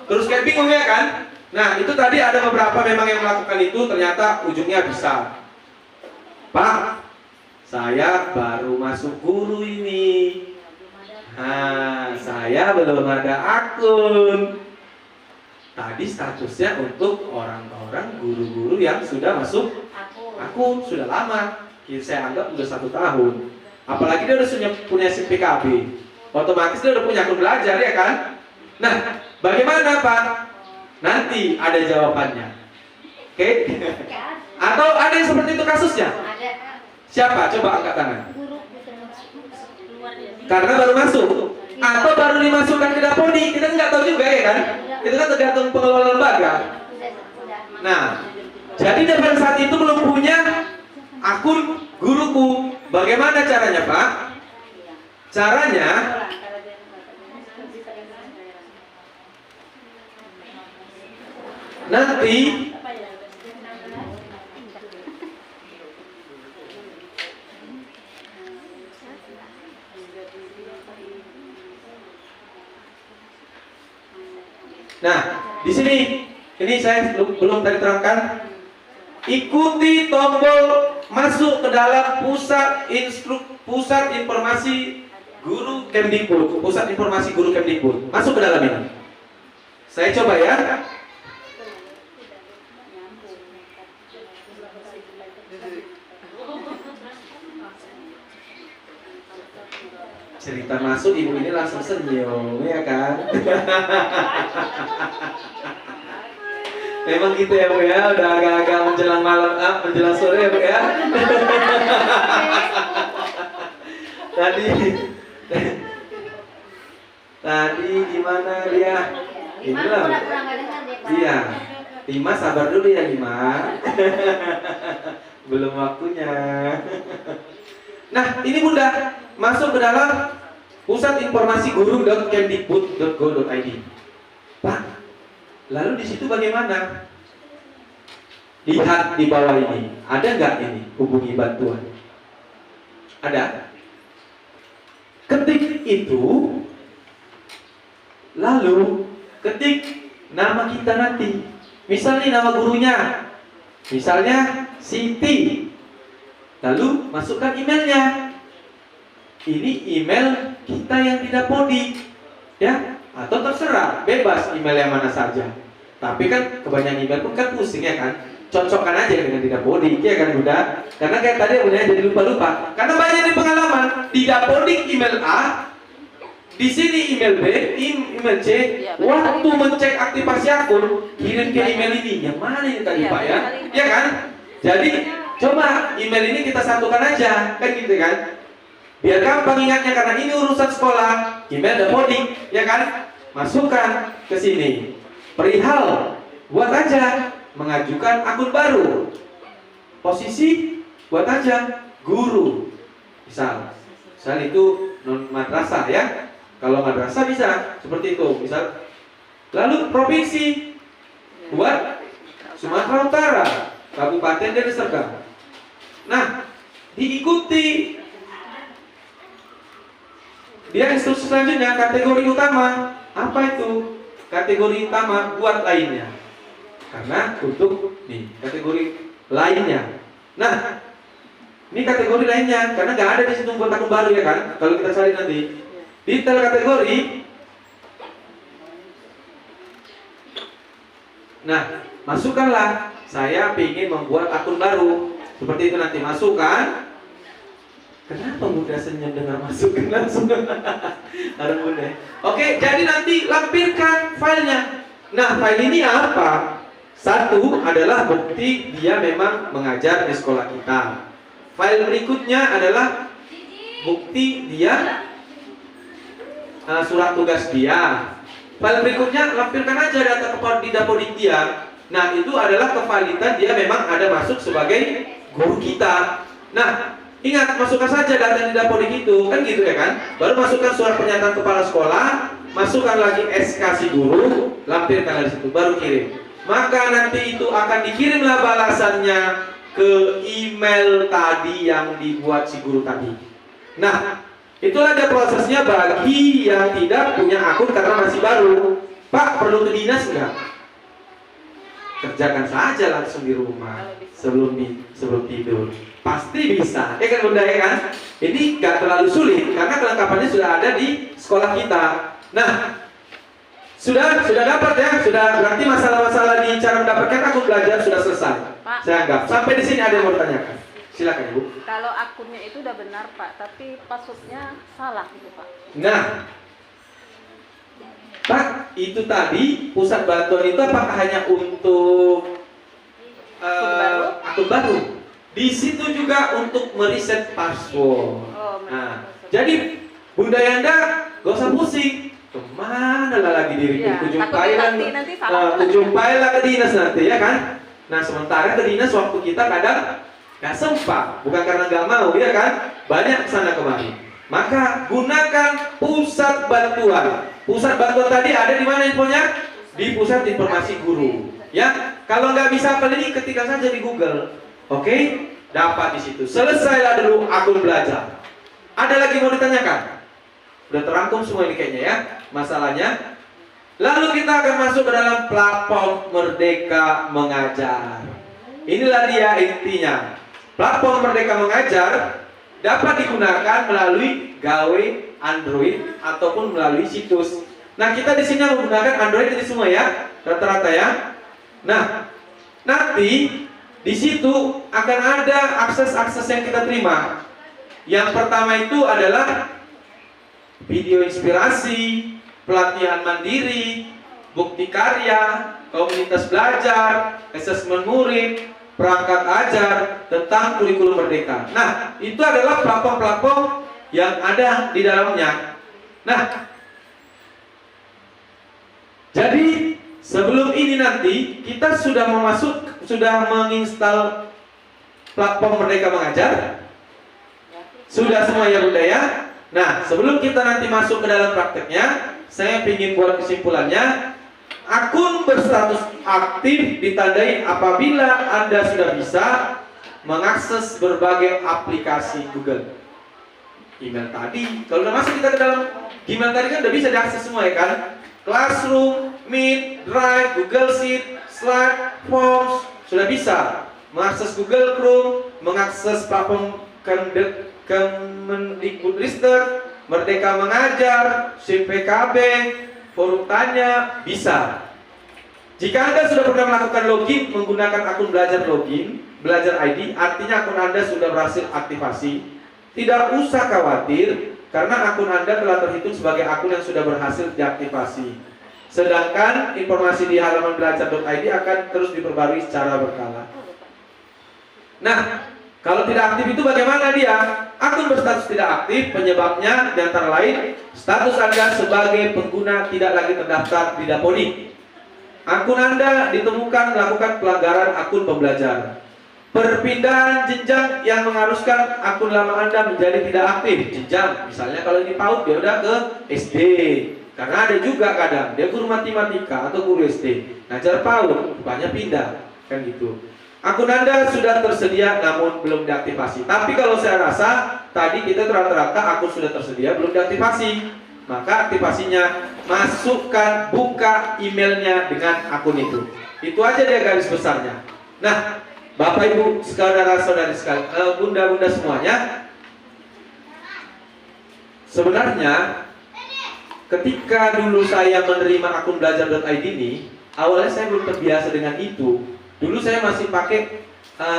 terus kayak bingung ya kan? Nah, itu tadi ada beberapa memang yang melakukan itu, ternyata ujungnya bisa. Pak, saya baru masuk guru ini. Nah, saya belum ada akun. Tadi statusnya untuk orang-orang guru-guru yang sudah masuk akun, sudah lama. Saya anggap sudah 1 tahun. Apalagi dia udah punya SIM PKB. Otomatis dia udah punya akun belajar ya kan? Nah, bagaimana Pak? Nanti ada jawabannya. Oke? Atau ada yang seperti itu kasusnya? Ada. Siapa? Coba angkat tangan. Guru keluar dari. Karena baru masuk. Atau baru dimasukkan ke Dapodi. Kita nggak tahu juga ya kan? Itu kan tergantung pengelola lembaga. Nah, jadi dia pada saat itu belum punya akun guruku. Bagaimana caranya Pak? Caranya nanti di sini ini saya belum tadi terangkan. Ikuti tombol masuk ke dalam pusat informasi guru Kemdikbud, pusat informasi guru Kemdikbud. Masuk ke dalam ini. Saya coba ya. Cerita masuk, ibu ini langsung senyum, ya kan? Memang gitu ya Bu ya, udah agak-agak menjelang malam, menjelang sore ya Bu ya. Tadi gimana dia? Inilah. Iya. Lima sabar dulu ya Lima. Belum waktunya. Nah, ini Bunda masuk ke dalam pusat informasi guru.kemdikbud.go.id. Pak, lalu di situ bagaimana? Lihat di bawah ini, ada nggak ini hubungi bantuan? Ada. Ketik itu, lalu ketik nama kita nanti. Misalnya nama gurunya, misalnya Siti. Lalu masukkan emailnya. Ini email kita yang tidak Dapodi, ya? Atau terserah, bebas email yang mana saja. Tapi kan kebanyakan email pun kan pusing ya kan? Cocokkan aja dengan tidak Dapodi, ya kan Bunda? Karena kayak tadi Bunda jadi lupa-lupa. Karena banyak di pengalaman, tidak Dapodi email A, di sini email B, email C. Waktu mencek aktivasi akun, kirim ke email ini. Yang mana ini tadi Pak ya? Ya kan? Jadi coba email ini kita satukan aja, kan gitu kan? Biar gampang ingatnya karena ini urusan sekolah. Email Dapodik, ya kan? Masukkan ke sini. Perihal, buat aja mengajukan akun baru. Posisi buat aja guru. Misal itu non madrasah ya. Kalau madrasah bisa seperti itu. Misal lalu provinsi buat Sumatera Utara, Kabupaten Deli Serdang. Nah, diikuti dia instruksi selanjutnya kategori utama. Apa itu? Kategori utama buat lainnya. Karena untuk nih kategori lainnya. Nah, ini kategori lainnya karena nggak ada di situ buat akun baru ya kan? Kalau kita cari nanti detail kategori. Nah, masukkanlah. Saya ingin membuat akun baru. Seperti itu nanti masukkan. Kenapa mudah senyum dengar masukkan langsung? Harus mudah. Oke, jadi nanti lampirkan filenya. Nah, file ini apa? Satu adalah bukti dia memang mengajar di sekolah kita. File berikutnya adalah bukti dia surat tugas dia. File berikutnya lampirkan aja data di Dapodik dia. Nah, itu adalah kevalidan dia memang ada masuk sebagai guru kita. Nah, ingat masukkan saja data di Dapodik itu, kan gitu ya kan? Baru masukkan surat pernyataan kepala sekolah, masukkan lagi SK si guru, lampirkan di situ, baru kirim. Maka nanti itu akan dikirimlah balasannya ke email tadi yang dibuat si guru tadi. Nah, itulah dia prosesnya bagi yang tidak punya akun karena masih baru. Pak, perlu ke dinas enggak? Kerjakan saja langsung di rumah sebelum tidur. Pasti bisa, ya kan Bunda ya kan? Ini nggak terlalu sulit karena kelengkapannya sudah ada di sekolah kita. Nah, sudah dapat ya, sudah berarti masalah-masalah di cara mendapatkan akun belajar sudah selesai. Pak, saya anggap. Sampai di sini ada yang mau ditanyakan. Silakan Ibu. kalau akunnya itu udah benar Pak, tapi passwordnya salah gitu Pak. Nah, Pak, itu tadi pusat bantuan itu apakah hanya untuk akun baru? Di situ juga untuk meriset password. Oh, Nah, jadi Bunda Yanda gak usah pusing. Kemana lah lagi diriku? Iya, nanti salah. Kujumpailah ke dinas nanti ya kan? Nah, sementara ke dinas waktu kita kadang gak sempat, bukan karena gak mau ya kan? Banyak kesana kemari. Maka gunakan pusat bantuan. Pusat bantuan tadi ada di mana infonya? Di pusat informasi guru. Ya, kalau nggak bisa apa ini ketika saja di Google. Oke, dapat di situ. Selesailah dulu akun belajar. Ada lagi mau ditanyakan? Udah terangkum semua ini kayaknya ya masalahnya. Lalu kita akan masuk ke dalam platform Merdeka Mengajar. Inilah dia intinya. Platform Merdeka Mengajar dapat digunakan melalui gawe Android ataupun melalui situs. Nah, kita di sini menggunakan Android ini semua ya, rata-rata ya. Nah, nanti di situ akan ada akses-akses yang kita terima. Yang pertama itu adalah video inspirasi, pelatihan mandiri, bukti karya, komunitas belajar, asesmen murid, perangkat ajar tentang kurikulum merdeka. Nah, itu adalah platform-platform yang ada di dalamnya. Nah, jadi sebelum ini nanti kita sudah menginstal platform Merdeka Mengajar. Sudah semua ya Bunda ya. Nah, sebelum kita nanti masuk ke dalam prakteknya, saya ingin buat kesimpulannya. Akun berstatus aktif ditandai apabila Anda sudah bisa mengakses berbagai aplikasi Google. Email tadi, kalau udah masuk kita ke dalam Gmail tadi kan udah bisa diakses semua ya kan? Classroom, Meet, Drive, Google Sheet, Slack, Forms, sudah bisa mengakses Google Chrome, mengakses platform Kemendikbudristek, Merdeka Mengajar, SIM PKB, forum tanya, bisa. Jika Anda sudah pernah melakukan login menggunakan akun belajar login, belajar ID, artinya akun Anda sudah berhasil aktivasi. Tidak usah khawatir, karena akun Anda telah terhitung sebagai akun yang sudah berhasil diaktifasi. Sedangkan informasi di halaman belajar.id akan terus diperbarui secara berkala. Nah, kalau tidak aktif itu bagaimana dia? Akun berstatus tidak aktif, penyebabnya di antara lain status Anda sebagai pengguna tidak lagi terdaftar di Dapodik. Akun Anda ditemukan melakukan pelanggaran akun pembelajar. Perpindahan jenjang yang mengharuskan akun lama Anda menjadi tidak aktif. Jenjang, misalnya kalau ini PAUD dia udah ke SD. Karena ada juga kadang dia guru matematika atau guru SD. Ngajar PAUD, rupanya pindah, kan gitu. Akun Anda sudah tersedia namun belum diaktifasi. Tapi kalau saya rasa tadi kita rata-rata akun sudah tersedia belum diaktifasi. Maka aktivasinya masukkan buka emailnya dengan akun itu. Itu aja dia garis besarnya. Nah, Bapak Ibu saudara-saudari sekalian, bunda-bunda semuanya, sebenarnya ketika dulu saya menerima akun belajar.id ini, awalnya saya belum terbiasa dengan itu. Dulu saya masih pakai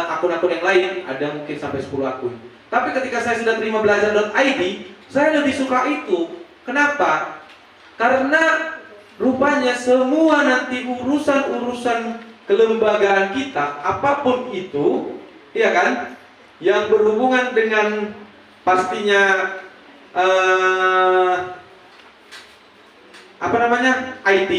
akun-akun yang lain, ada mungkin sampai 10 akun. Tapi ketika saya sudah terima belajar.id, saya lebih suka itu. Kenapa? Karena rupanya semua nanti urusan-urusan kelembagaan kita, apapun itu, ya kan, yang berhubungan dengan pastinya IT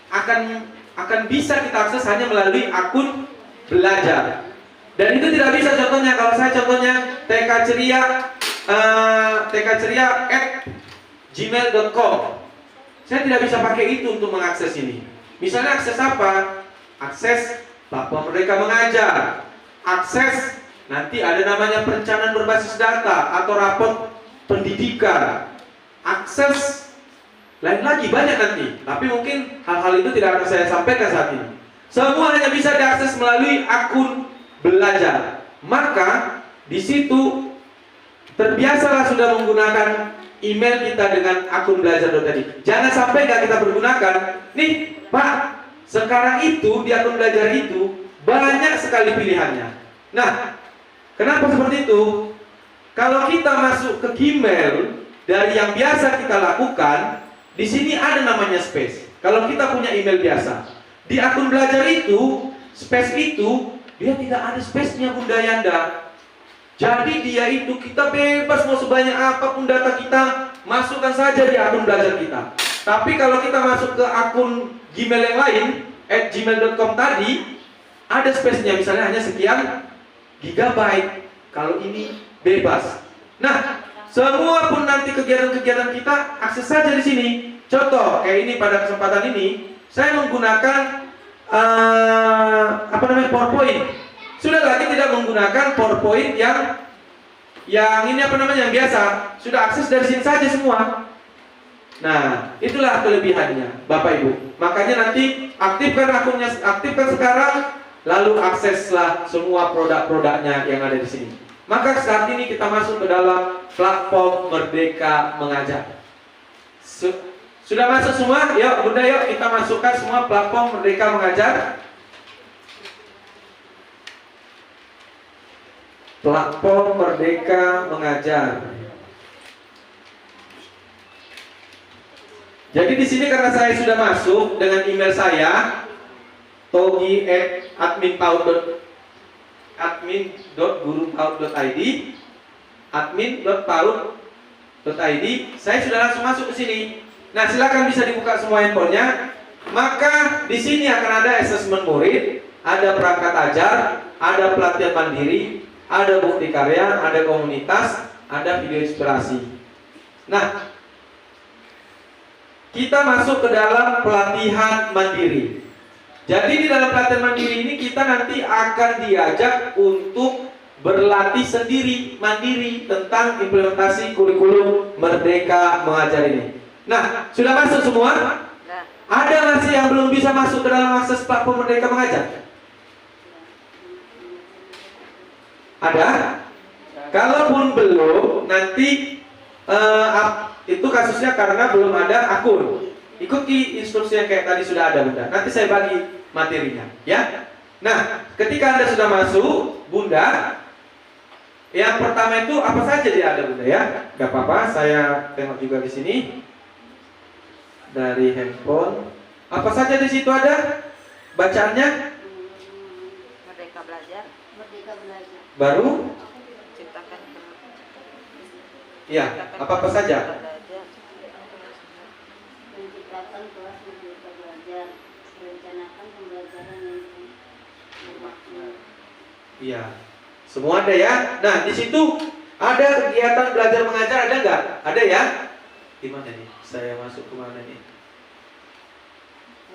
akan bisa kita akses hanya melalui akun belajar. Dan itu tidak bisa contohnya kalau saya contohnya tkceria@gmail.com. Saya tidak bisa pakai itu untuk mengakses ini. Misalnya akses apa? Akses platform Merdeka Mengajar. Akses nanti ada namanya perencanaan berbasis data atau rapor pendidikan. Akses lain lagi banyak nanti, tapi mungkin hal-hal itu tidak akan saya sampaikan saat ini. Semua hanya bisa diakses melalui akun belajar. Maka di situ terbiasalah sudah menggunakan email kita dengan akun belajar tadi. Jangan sampai nggak kita pergunakan. Nih, Pak, sekarang itu di akun belajar itu banyak sekali pilihannya. Nah, kenapa seperti itu? Kalau kita masuk ke Gmail dari yang biasa kita lakukan, di sini ada namanya space. Kalau kita punya email biasa, di akun belajar itu, space itu dia tidak ada space-nya Bunda Yanda. Jadi dia itu kita bebas mau sebanyak apapun data kita masukkan saja di akun belajar kita. Tapi kalau kita masuk ke akun Gmail yang lain, @gmail.com tadi, ada space-nya misalnya hanya sekian gigabyte. Kalau ini bebas. Nah, semua pun nanti kegiatan-kegiatan kita akses saja di sini. Contoh kayak ini pada kesempatan ini saya menggunakan PowerPoint. Sudah lagi tidak menggunakan PowerPoint yang ini yang biasa. Sudah akses dari sini saja semua. Nah, itulah kelebihannya Bapak Ibu. Makanya nanti aktifkan akunnya, aktifkan sekarang, lalu akseslah semua produk-produknya yang ada di sini. Maka saat ini kita masuk ke dalam platform Merdeka Mengajar. Sudah masuk semua? Yuk Bunda, yuk kita masukkan semua platform Merdeka Mengajar. Platform Merdeka Mengajar. Jadi di sini karena saya sudah masuk dengan email saya togi@admin.gurupaud.id, admin.paud.id. Saya sudah langsung masuk ke sini. Nah, silakan bisa dibuka semua handphonenya. Maka di sini akan ada asesmen murid, ada perangkat ajar, ada pelatihan mandiri, ada bukti karya, ada komunitas, ada video inspirasi. Nah, kita masuk ke dalam pelatihan mandiri. Jadi di dalam pelatihan mandiri ini kita nanti akan diajak untuk berlatih sendiri, mandiri tentang implementasi kurikulum Merdeka Mengajar ini. Nah, sudah masuk semua? Ada masih yang belum bisa masuk ke dalam akses platform Merdeka Mengajar? Ada? Kalaupun belum, nanti itu kasusnya karena belum ada akun. Ikuti instruksi yang kayak tadi sudah ada Bunda. Nanti saya bagi materinya, ya. Nah, ketika Anda sudah masuk, Bunda, Yang pertama itu apa saja dia ada Bunda ya? Gak apa-apa, saya tengok juga di sini dari handphone. Apa saja di situ ada bacaannya? Merdeka belajar, Merdeka belajar. Baru? ciptakan Ya, apa saja? belajar, Menciptakan kelas merdeka belajar. Merencanakan pembelajaran yang bermakna. Iya. Semua ada ya. Nah, di situ ada kegiatan belajar mengajar ada nggak? Ada ya? Di mana nih? Saya masuk ke mana nih?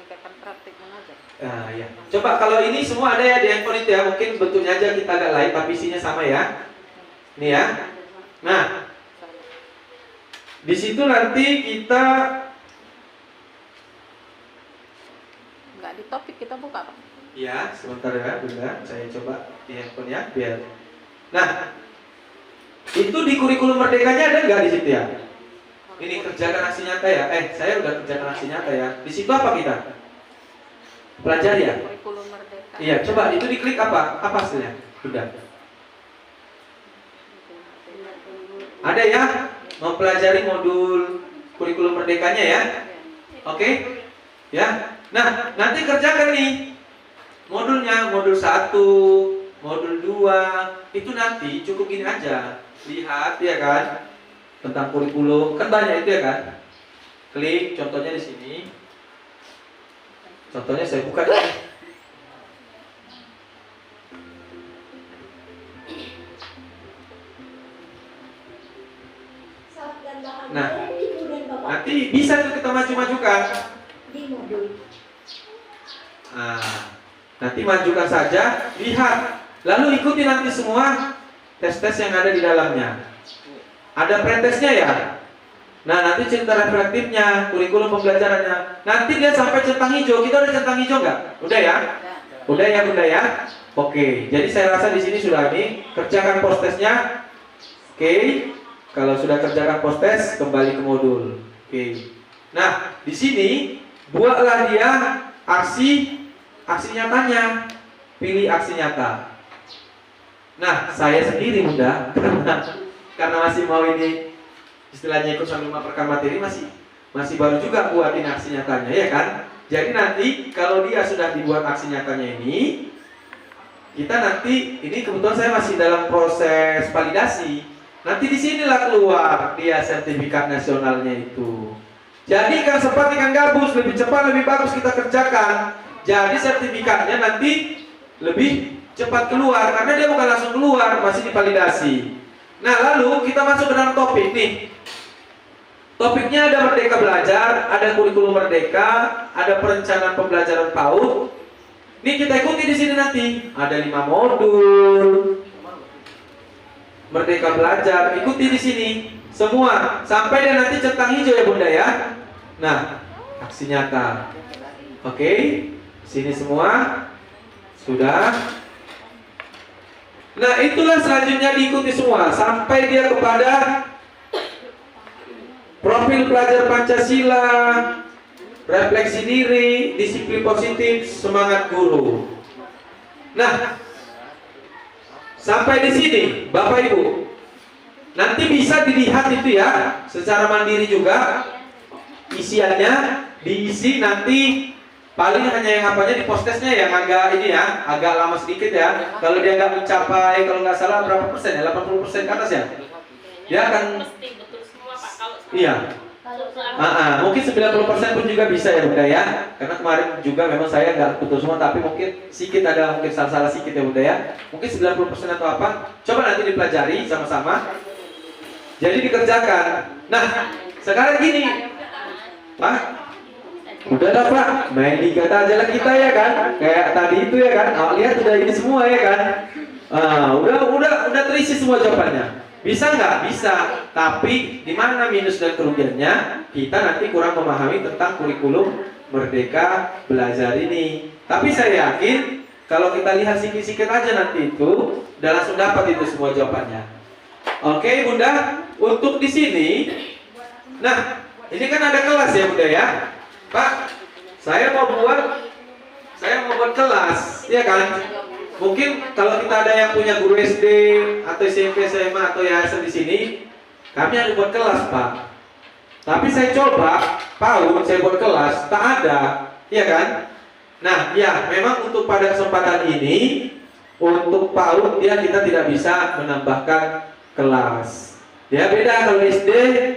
meningkatkan praktik mengajar. Nah, ya. Coba kalau ini semua ada ya di handphone itu ya. Mungkin bentuknya aja kita agak lain tapi isinya sama ya. Nih ya. Nah, di situ nanti kita Nggak di topik kita buka Pak. ya, sebentar ya Bunda. Saya coba di handphone ya biar. Nah, itu di kurikulum merdekanya ada nggak di situ ya? Ini kerjakan aksi nyata ya. Saya udah kerjakan aksi nyata ya. Di situ apa kita? Pelajari ya? Kurikulum merdeka. Iya, coba itu diklik apa? Apa hasilnya? Sudah. Ada ya? Mempelajari modul kurikulum merdekanya ya? Oke? Ya. Nah, nanti kerjakan nih modulnya, modul 1, modul 2. Itu nanti cukup gini aja. Lihat ya kan? Tentang kurikulum, kan banyak itu ya kan? Klik, contohnya di sini. Contohnya saya buka ya. Nah, nanti bisa tuh kita maju-majukan. Di modul. Nah, nanti majukan saja, lihat, lalu ikuti nanti semua tes-tes yang ada di dalamnya. Ada pretesnya ya. Nah, nanti cerita reflektifnya, kurikulum pembelajarannya. Nanti dia sampai centang hijau. Kita udah centang hijau nggak? Udah ya? Udah ya Bunda ya? Oke, jadi saya rasa di sini sudah nih. Kerjakan post-tesnya. Oke, kalau sudah kerjakan post-tes, kembali ke modul. Oke. Nah, di sini buatlah dia aksi nyatanya. Pilih aksi nyata. Nah, saya sendiri Bunda, karena masih mau ini istilahnya ikut sambil memaparkan materi, masih baru juga buatin aksi nyatanya ya kan. Jadi nanti kalau dia sudah dibuat aksi nyatanya ini, kita nanti ini kebetulan saya masih dalam proses validasi. Nanti disinilah keluar dia sertifikat nasionalnya itu. Jadi ikan sepat ikan gabus, lebih cepat lebih bagus kita kerjakan. Jadi sertifikatnya nanti lebih cepat keluar karena dia bukan langsung keluar, masih divalidasi. Nah, lalu kita masuk ke dalam topik nih. Topiknya ada Merdeka Belajar, ada kurikulum merdeka, ada perencanaan pembelajaran PAUD. Ini kita ikuti di sini nanti. Ada 5 modul. Merdeka Belajar, ikuti di sini semua sampai dia nanti centang hijau ya Bunda ya. Nah, aksi nyata. Oke, sini semua sudah. Nah, itulah selanjutnya diikuti semua sampai dia kepada profil pelajar Pancasila, refleksi diri, disiplin positif, semangat guru. Nah, sampai di sini, Bapak Ibu, nanti bisa dilihat itu ya, secara mandiri juga. Isiannya diisi nanti paling hanya yang apanya di post-testnya yang agak ini ya, agak lama sedikit ya. Kalau dia nggak mencapai, kalau nggak salah berapa persen ya, 80% ke atas ya. Dia akan Mesti betul semua Pak. Kalau iya. kalau soal Mungkin 90% pun juga bisa ya Bunda ya. Karena kemarin juga memang saya nggak betul semua, tapi mungkin sedikit ada mungkin salah-salah sedikit ya Bunda ya. Mungkin 90% atau apa. Coba nanti dipelajari sama-sama. Jadi dikerjakan. Nah, sekarang gini, Pak. Udah lah Pak, main liga aja lah kita ya kan. Kayak tadi itu ya kan. Lihat udah ini semua ya kan. Udah terisi semua jawabannya. Bisa nggak? Bisa. Tapi di mana minus dan kerugiannya? Kita nanti kurang memahami tentang kurikulum Merdeka Belajar ini. Tapi saya yakin kalau kita lihat sikit-sikit aja nanti itu udah langsung dapat itu semua jawabannya. Oke Bunda, untuk di sini. Nah, ini kan ada kelas ya Bunda ya. Pak, saya mau buat kelas, ya kan? Mungkin kalau kita ada yang punya guru SD atau SMP, SMA atau yayasan di sini, kami ada buat kelas, Pak. Tapi saya coba PAUD, saya buat kelas, tak ada, iya kan? Nah, ya memang untuk pada kesempatan ini, untuk PAUD dia kita tidak bisa menambahkan kelas. Dia beda kalau SD,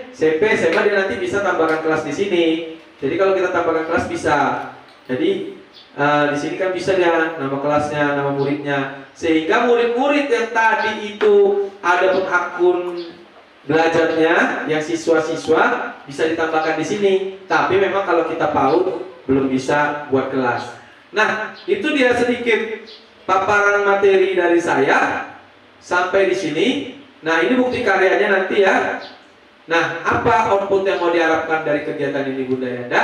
SMP, SMA dia nanti bisa tambahkan kelas di sini. Jadi kalau kita tambahkan kelas bisa. Jadi di sini kan bisa ya nama kelasnya, nama muridnya, sehingga murid-murid yang tadi itu ada pun akun belajarnya, yang siswa-siswa bisa ditambahkan di sini. Tapi memang kalau kita PAUD belum bisa buat kelas. Nah, itu dia sedikit paparan materi dari saya sampai di sini. Nah, ini bukti karyanya nanti ya. Nah, apa output yang mau diharapkan dari kegiatan ini, Bunda Yanda?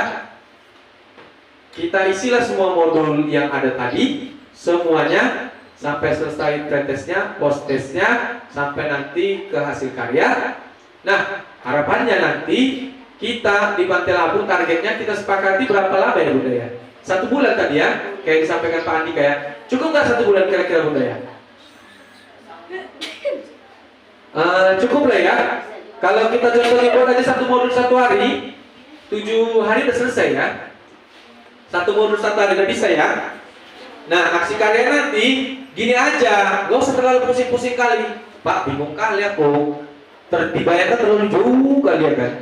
Kita isilah semua modul yang ada tadi, semuanya sampai selesai pretestnya, post-testnya, sampai nanti ke hasil karya. Nah, harapannya nanti kita di Pantai Labu targetnya kita sepakati berapa lama ya, Bunda ya? 1 bulan tadi ya, kayak disampaikan Pak Andika ya. Cukup nggak 1 bulan kira-kira, Bunda ya? Cukup lah ya. Kalau kita contohnya buat aja 1 modul 1 hari, 7 hari udah selesai ya. 1 modul 1 hari udah bisa ya. Nah, aksi karya nanti gini aja, gak usah terlalu pusing-pusing kali. Pak, bingung kali aku. Dibayarkan terlalu jauh kali ya kan.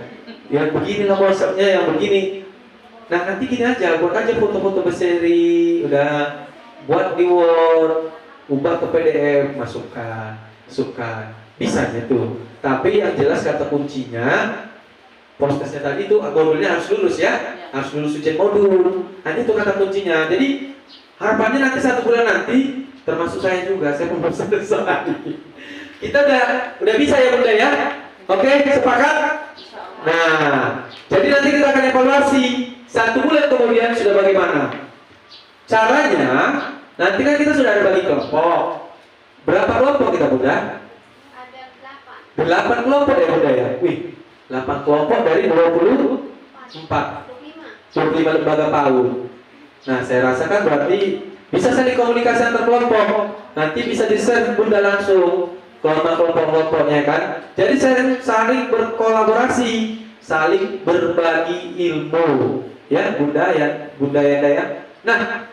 Yang begini lah konsepnya, yang begini. Nah, nanti gini aja, buat aja foto-foto berseri, udah buat di Word, ubah ke PDF, masukkan. Bisa gitu. Tapi yang jelas kata kuncinya, post-testnya tadi itu modulnya harus lulus ya, harus lulus ujian modul. Nah, itu kata kuncinya. Jadi harapannya nanti 1 bulan nanti, termasuk saya juga, saya belum selesai. Kita udah bisa ya, Bunda ya. Oke, sepakat? Nah, jadi nanti kita akan evaluasi 1 bulan kemudian sudah bagaimana. Caranya, nanti kan kita sudah ada bagi kelompok. Berapa kelompok kita, Bunda? Ada 8 kelompok ya, Bunda ya. Wih, 8 kelompok dari 24. 25 lembaga PAUD. Nah, saya rasakan berarti bisa saling komunikasi antar kelompok. Nanti bisa di-share Bunda langsung kelompok-kelompoknya kan. Jadi saya saling berkolaborasi, saling berbagi ilmu. Ya, Bunda ya. Nah,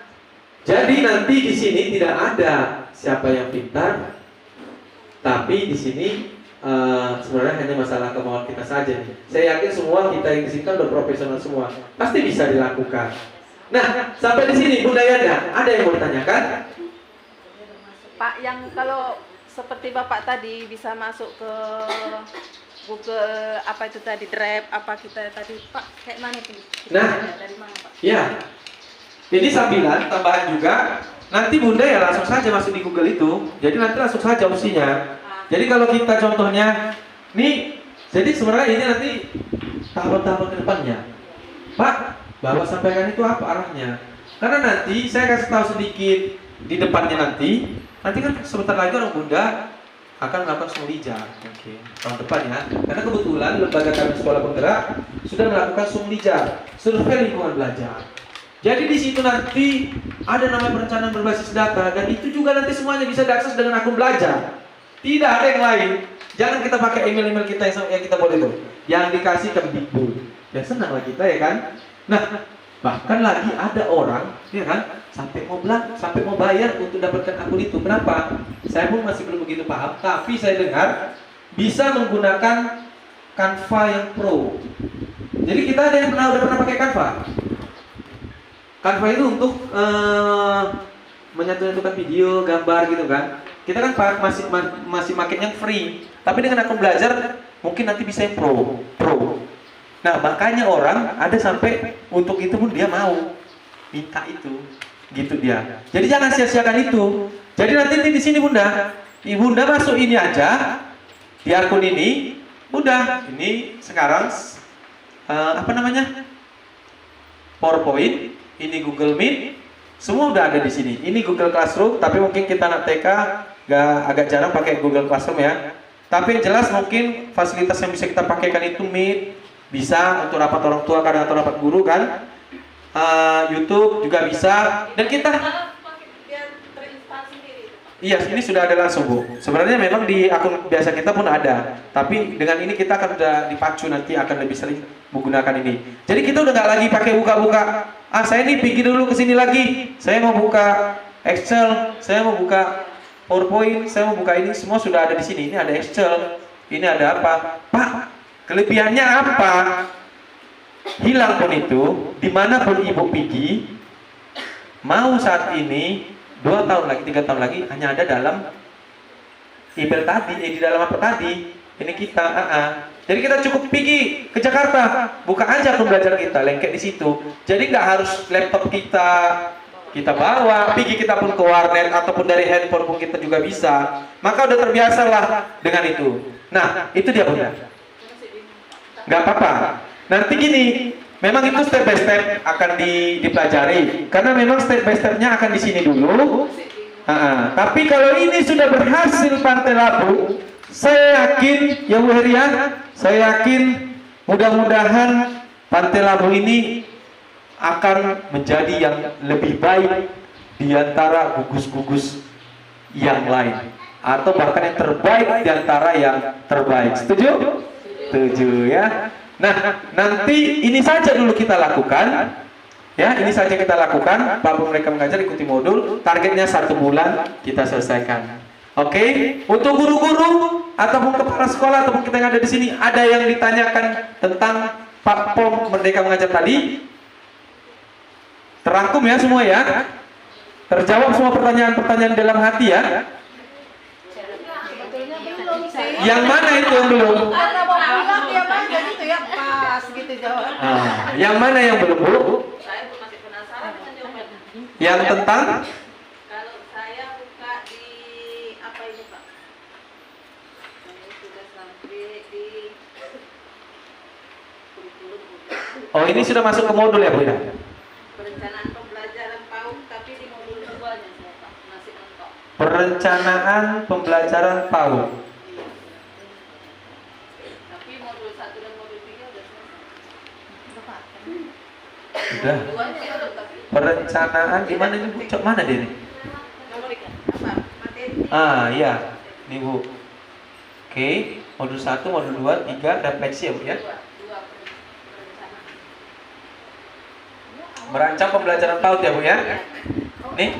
jadi nanti di sini tidak ada siapa yang pintar, tapi di sini sebenarnya hanya masalah kemauan kita saja nih. Saya yakin semua kita yang di sini kan udah profesional semua, pasti bisa dilakukan. Nah, sampai di sini Bunda Yanda, ada yang mau ditanyakan? Pak, yang kalau seperti Bapak tadi bisa masuk ke Google apa itu tadi Drive apa kita tadi Pak kayak mana itu? Nah, dari mana Pak? Ya, ini sambilan tambahan juga. Nanti Bunda ya langsung saja masuk di Google itu. Jadi nanti langsung saja opsinya. Jadi kalau kita contohnya, nih, jadi sebenarnya ini nanti tahap-tahap ke depannya. Pak, Bapak sampaikan itu apa arahnya? Karena nanti saya kasih tahu sedikit di depannya nanti kan sebentar lagi orang Bunda akan melakukan sumlijar. Oke, tahun depan ya. Karena kebetulan lembaga kami Sekolah Penggerak sudah melakukan sumlijar, survei lingkungan belajar. Jadi di situ nanti ada namanya perencanaan berbasis data dan itu juga nanti semuanya bisa diakses dengan akun belajar. Tidak ada yang lain. Jangan kita pakai email-email kita yang kita boleh tuh, yang dikasih ke Bigbook. Ya senang lah kita ya kan. Nah, bahkan lagi ada orang, ya kan, sampai mau bayar untuk dapatkan akun itu. Kenapa? Saya pun masih belum begitu paham. Tapi saya dengar bisa menggunakan Canva yang Pro. Jadi kita ada yang udah pernah pakai Canva. Canva itu untuk menyatu-nyatukan video, gambar gitu kan. Kita kan masih makin yang free. Tapi dengan akun belajar mungkin nanti bisa yang pro. Nah, makanya orang ada sampai untuk itu pun dia mau minta itu. Gitu dia. Jadi jangan sia-siakan itu. Jadi nanti di sini Bunda, Bunda masuk ini aja di akun ini. Udah, ini sekarang PowerPoint, ini Google Meet, semua udah ada di sini. Ini Google Classroom, tapi mungkin kita anak TK agak jarang pakai Google Classroom ya. Tapi jelas mungkin fasilitas yang bisa kita pakaikan itu Meet, bisa untuk rapat orang tua kadang atau rapat guru kan. YouTube juga bisa. Dan kita Iya, ini sudah ada langsung Bu. Sebenarnya memang di akun biasa kita pun ada, tapi dengan ini kita akan sudah dipacu, nanti akan lebih sering menggunakan ini. Jadi kita udah nggak lagi pakai buka-buka. Ah, saya nih pergi dulu ke sini lagi. Saya mau buka Excel, saya mau buka PowerPoint, saya mau buka ini, semua sudah ada di sini. Ini ada Excel, ini ada apa? Pak, kelebihannya apa? Hilang pun itu, dimanapun ibu pergi, mau saat ini 2 tahun lagi, 3 tahun lagi hanya ada dalam email tadi, di dalam apa tadi? Ini kita, Jadi kita cukup pergi ke Jakarta, buka aja akun belajar kita, lengket di situ. Jadi nggak harus laptop kita bawa, pergi kita pun ke warnet ataupun dari handphone pun kita juga bisa. Maka udah terbiasa lah dengan itu. Nah, itu dia Bunda. Nggak apa-apa. Nanti gini, memang itu step by step akan dipelajari, karena memang step by stepnya akan di sini dulu. Tapi kalau ini sudah berhasil Pantai Labu, saya yakin ya Bu Herian, saya yakin mudah-mudahan Pantai Labu ini akan menjadi yang lebih baik di antara gugus-gugus yang lain, atau bahkan yang terbaik di antara yang terbaik. Setuju? Setuju ya. Nah, nanti ini saja dulu kita lakukan. Ya, ini saja kita lakukan. Apapun mereka mengajar, ikuti modul. Targetnya 1 bulan kita selesaikan. Oke? Untuk guru-guru ataupun kepala sekolah ataupun kita yang ada di sini, ada yang ditanyakan tentang Pak Pom Merdeka Mengajar tadi? Terangkum ya semua ya? Terjawab semua pertanyaan-pertanyaan dalam hati ya? Yang mana itu yang belum? Karena mau bilang dia manja gitu ya, pas gitu jawab. Yang mana yang belum Bu? Saya masih penasaran dengan jawabannya. Yang tentang? Kalau saya buka di apa ini Pak? Saya sudah sampai di kurikulum. Oh, ini sudah masuk ke modul ya Bu ya? Perencanaan pembelajaran PAUD, tapi di modul 2-nya saya Pak, masih mentok. Perencanaan pembelajaran PAUD. Tapi modul 1 dan modul 3 udah selesai. Sudah. 2-nya ya udah tapi Perencanaan di mana ini Bu? Cok mana dia nih? apa? Materi. Iya. Nih Bu. Oke, modul 1, modul 2, 3 refleksi ya Bu ya. 2 perencanaan. Merancang pembelajaran PAUD ya Bu ya. Nih.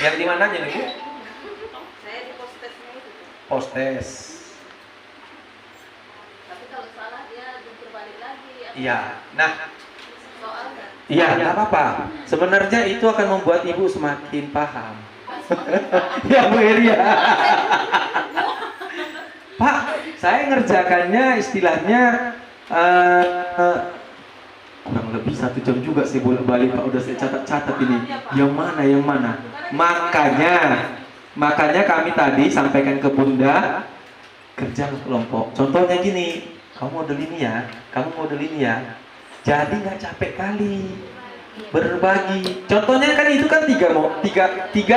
Yang di mananya nih Bu? Saya di postesnya itu tuh. Postes. Tapi kalau salah dia jungkir balik lagi ya. Iya. Nah, Soal kan. iya, nggak apa-apa. Sebenarnya itu akan membuat Ibu semakin paham. Ya Bu Eria. Pak, saya ngerjakannya istilahnya kurang lebih 1 jam juga sih bolak-balik Pak. Udah saya catat-catat ini. Yang mana, yang mana. Makanya kami tadi sampaikan ke Bunda, kerja kelompok. Contohnya gini, kamu model ini ya, kamu model ini ya. Jadi nggak capek kali berbagi. Contohnya kan itu kan tiga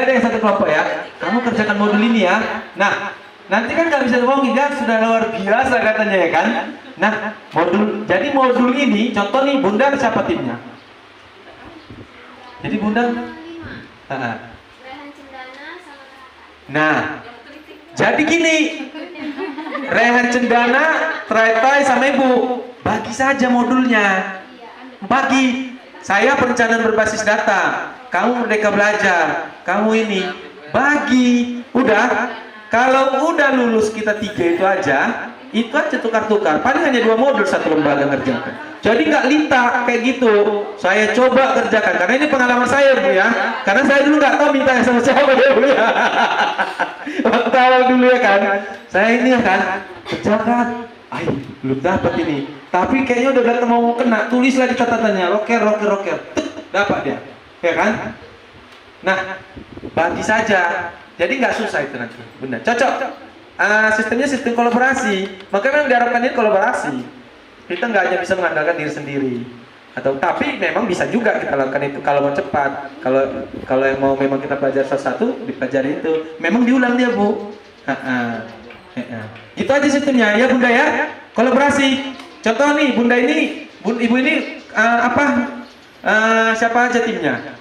ada yang 1 kelompok ya. Kamu kerjakan modul ini ya. Nah, nanti kan nggak bisa ngomongin, dia sudah luar biasa katanya ya kan. Nah, jadi modul ini, contoh nih Bunda siapa timnya? Jadi Bunda, Rehan Cendana sama Rahatan. nah, jadi gini, Rehan Cendana, Trai sama Ibu, bagi saja modulnya. Bagi. Saya perencanaan berbasis data, kamu Merdeka Belajar, kamu ini bagi. Udah, kalau udah lulus kita 3 itu aja tukar-tukar. Paling hanya 2 modul 1 lembaga ngerjakan. Jadi nggak lintak kayak gitu. Saya coba kerjakan karena ini pengalaman saya Bu ya. Karena saya dulu nggak tahu minta sama siapa ya Bu ya. Waktu awal dulu ya kan, saya ini ya kan kerjakan. Belum dapat ini. Tapi kayaknya udah datang mau kena, tulis lagi catatannya, roker. Dapat dia, ya kan? Nah, bagi saja. Jadi nggak susah itu nanti, benar. Cocok. Sistemnya sistem kolaborasi. Maka memang diharapkan ini kolaborasi. Kita nggak hanya bisa mengandalkan diri sendiri. Tapi memang bisa juga kita lakukan itu kalau mau cepat. Kalau yang mau memang kita pelajari satu-satu, dipelajari itu. Memang diulang dia Bu. Gitu aja sistemnya ya Bunda ya. Kolaborasi. Contoh nih Bunda ini, Ibu ini siapa aja timnya?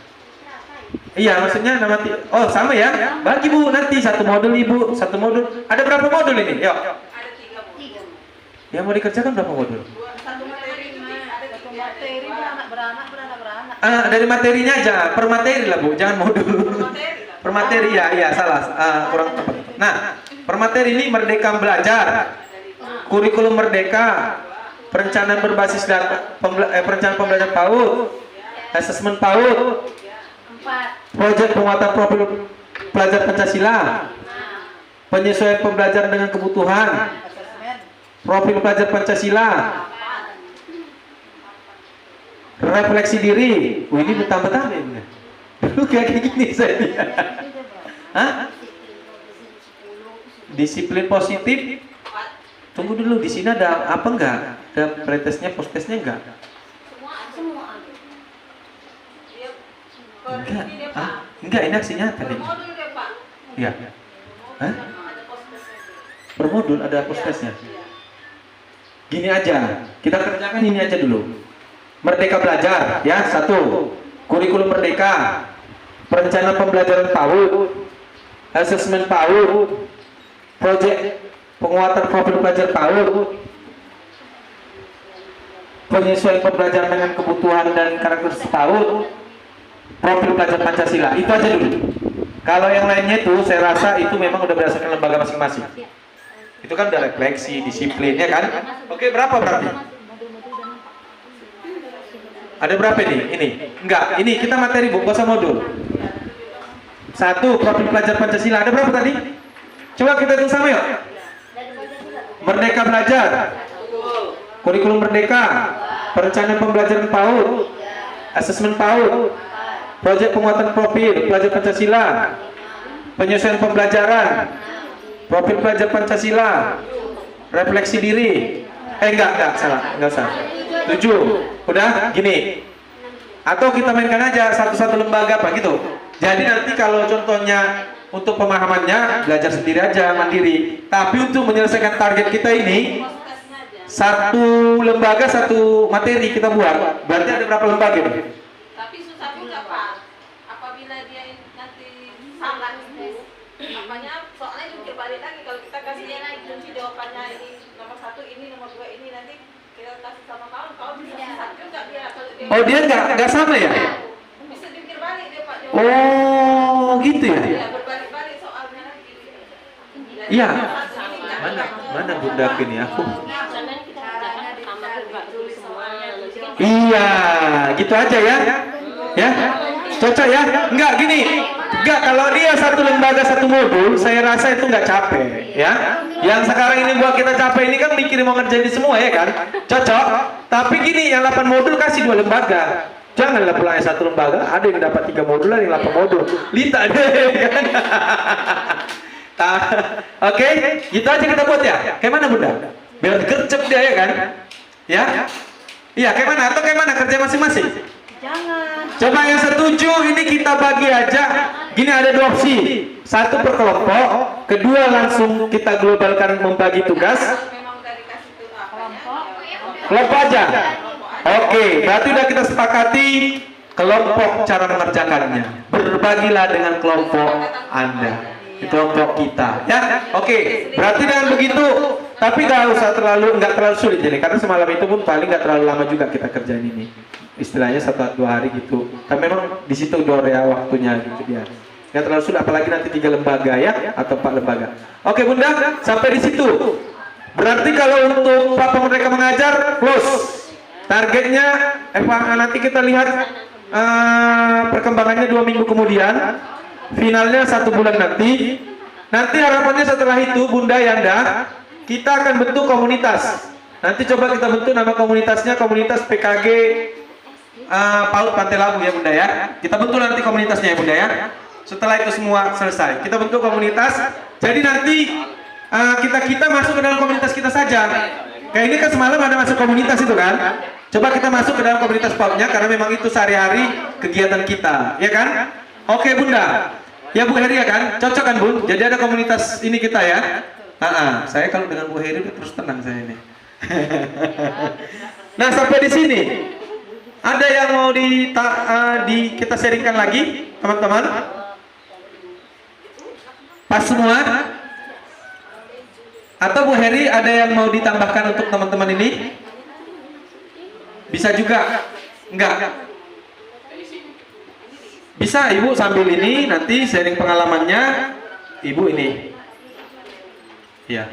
Iya, maksudnya nama oh sama ya. Bagi Bu nanti satu modul Ibu, satu modul. Ada berapa modul ini? Yuk. Ada 3 modul. Yang mau dikerjakan berapa modul? Satu materi ada 3 materi beranak-beranak. Dari materinya aja, per materi lah Bu, jangan modul. Per materi ya, iya salah, kurang tepat. Nah, per materi ini Merdeka Belajar, kurikulum Merdeka, perencanaan berbasis data, perencanaan pembelajaran PAUD, asesmen PAUD, proyek penguatan profil pelajar Pancasila, penyesuaian pembelajaran dengan kebutuhan, profil pelajar Pancasila, refleksi diri. Ini bertambah-tambah ini. Dulu kayak gini saya. Hah? Disiplin positif. Tunggu dulu, di sini ada apa enggak? Ada pretestnya, postesnya enggak? Enggak. Enggak, ini aksi nyata nih. Iya. Hah? Per modul ada postesnya. Gini aja, kita kerjakan ini aja dulu. Merdeka Belajar, ya, 1. Kurikulum Merdeka, perencanaan pembelajaran PAUD, asesmen PAUD, proyek penguatan profil pelajar PAUD, penyesuaian pembelajaran dengan kebutuhan dan karakteristik PAUD, profil pelajar Pancasila. Itu aja dulu. Kalau yang lainnya itu saya rasa itu memang udah berdasarkan lembaga masing-masing. Itu kan udah refleksi, disiplin, ya kan? Oke, berapa berarti? Ada berapa ini? Ini? Enggak, ini kita materi Bu, gak usah modul. 1, profil pelajar Pancasila. Ada berapa tadi? Coba kita hitung sama yuk. Merdeka Belajar, kurikulum Merdeka, perencanaan pembelajaran PAUD, asesmen PAUD, proyek penguatan profil pelajar Pancasila, penyesuaian pembelajaran, profil pelajar Pancasila, refleksi diri. Enggak, salah, enggak usah. 7, udah gini. Atau kita mainkan aja satu-satu lembaga apa gitu. Jadi nanti kalau contohnya untuk pemahamannya belajar sendiri aja, mandiri. Tapi untuk menyelesaikan target kita ini, satu lembaga satu materi kita buat. Berarti ada berapa lembaga nih? Tapi susah juga Pak. Apabila dia nanti salah itu, apanya soalnya jungkir balik lagi kalau kita kasih kunci jawabannya ini nomor 1 ini nomor 2 ini nanti kita kasih sama kawan bisa susah juga dia kalau dia. Oh dia nggak sama ya? Bisa jungkir balik dia Pak. Oh gitu ya? Iya berbalik-balik soalnya lagi. Iya. Mana Bunda ini aku? Iya, gitu aja ya. Ya. Cocok ya? Enggak gini. Enggak, kalau dia satu lembaga satu modul, saya rasa itu enggak capek, ya. Yang sekarang ini buat kita capek ini kan mikirin mau ngerjain semua ya kan? Cocok. Tapi gini, yang 8 modul kasih 2 lembaga. Janganlah pulang satu lembaga, ada yang dapat 3 modul, ada yang 8 modul. Lita deh kan. Oke, gitu aja kita buat ya. Kayak mana Bunda? Biar gercep dia ya kan? Ya? Iya, kayak mana? Atau kayak mana kerja masing-masing? Jangan. Coba yang setuju ini kita bagi aja. Gini ada 2 opsi. 1 per kelompok, kedua langsung kita globalkan membagi tugas. Memang udah dikasih tuh apanya. Kelompok aja. Oke, berarti udah kita sepakati kelompok cara mengerjakannya. Berbagilah dengan kelompok Anda. Di kelompok kita, ya. Oke, berarti dengan begitu, tapi nggak terlalu sulit jadi karena semalam itu pun paling nggak terlalu lama juga kita kerjain ini. Istilahnya 1-2 hari gitu. Tapi memang di situ area waktunya gitu dia. Nggak terlalu sulit, apalagi nanti 3 lembaga ya atau 4 lembaga. Oke Bunda, sampai di situ. Berarti kalau untuk Pak Merdeka Mengajar plus targetnya, nanti kita lihat perkembangannya 2 minggu kemudian. Finalnya 1 bulan nanti. Nanti harapannya setelah itu Bunda Yanda, kita akan bentuk komunitas. Nanti coba kita bentuk nama komunitasnya komunitas PKG PAUD Pantai Labu ya Bunda ya. Kita bentuk nanti komunitasnya ya Bunda ya. Setelah itu semua selesai, kita bentuk komunitas. Jadi nanti kita masuk ke dalam komunitas kita saja. Kayak ini kan semalam ada masuk komunitas itu kan. Coba kita masuk ke dalam komunitas PAUD-nya karena memang itu sehari-hari kegiatan kita, ya kan? Oke Bunda. Ya Bu Heri ya kan? Cocok kan Bun? Jadi ada komunitas ini kita ya. Saya kalau dengan Bu Heri terus tenang saya ini. Nah sampai di sini. Ada yang mau kita sharingkan lagi, teman-teman? Pas semua? Atau Bu Heri ada yang mau ditambahkan untuk teman-teman ini? Bisa juga? Enggak? Bisa Ibu sambil ini nanti sharing pengalamannya Ibu ini. Ya.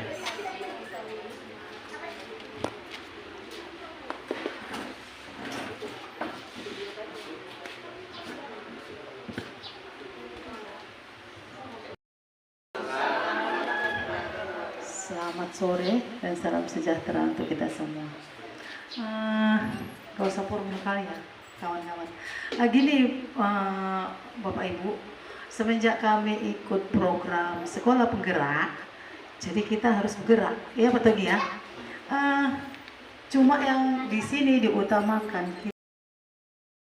Selamat sore dan salam sejahtera untuk kita semua. Gak usah formal kali ya, kawan-kawan. Gini, Bapak Ibu, semenjak kami ikut program sekolah penggerak, jadi kita harus bergerak, ya betul ya. Cuma yang di sini diutamakan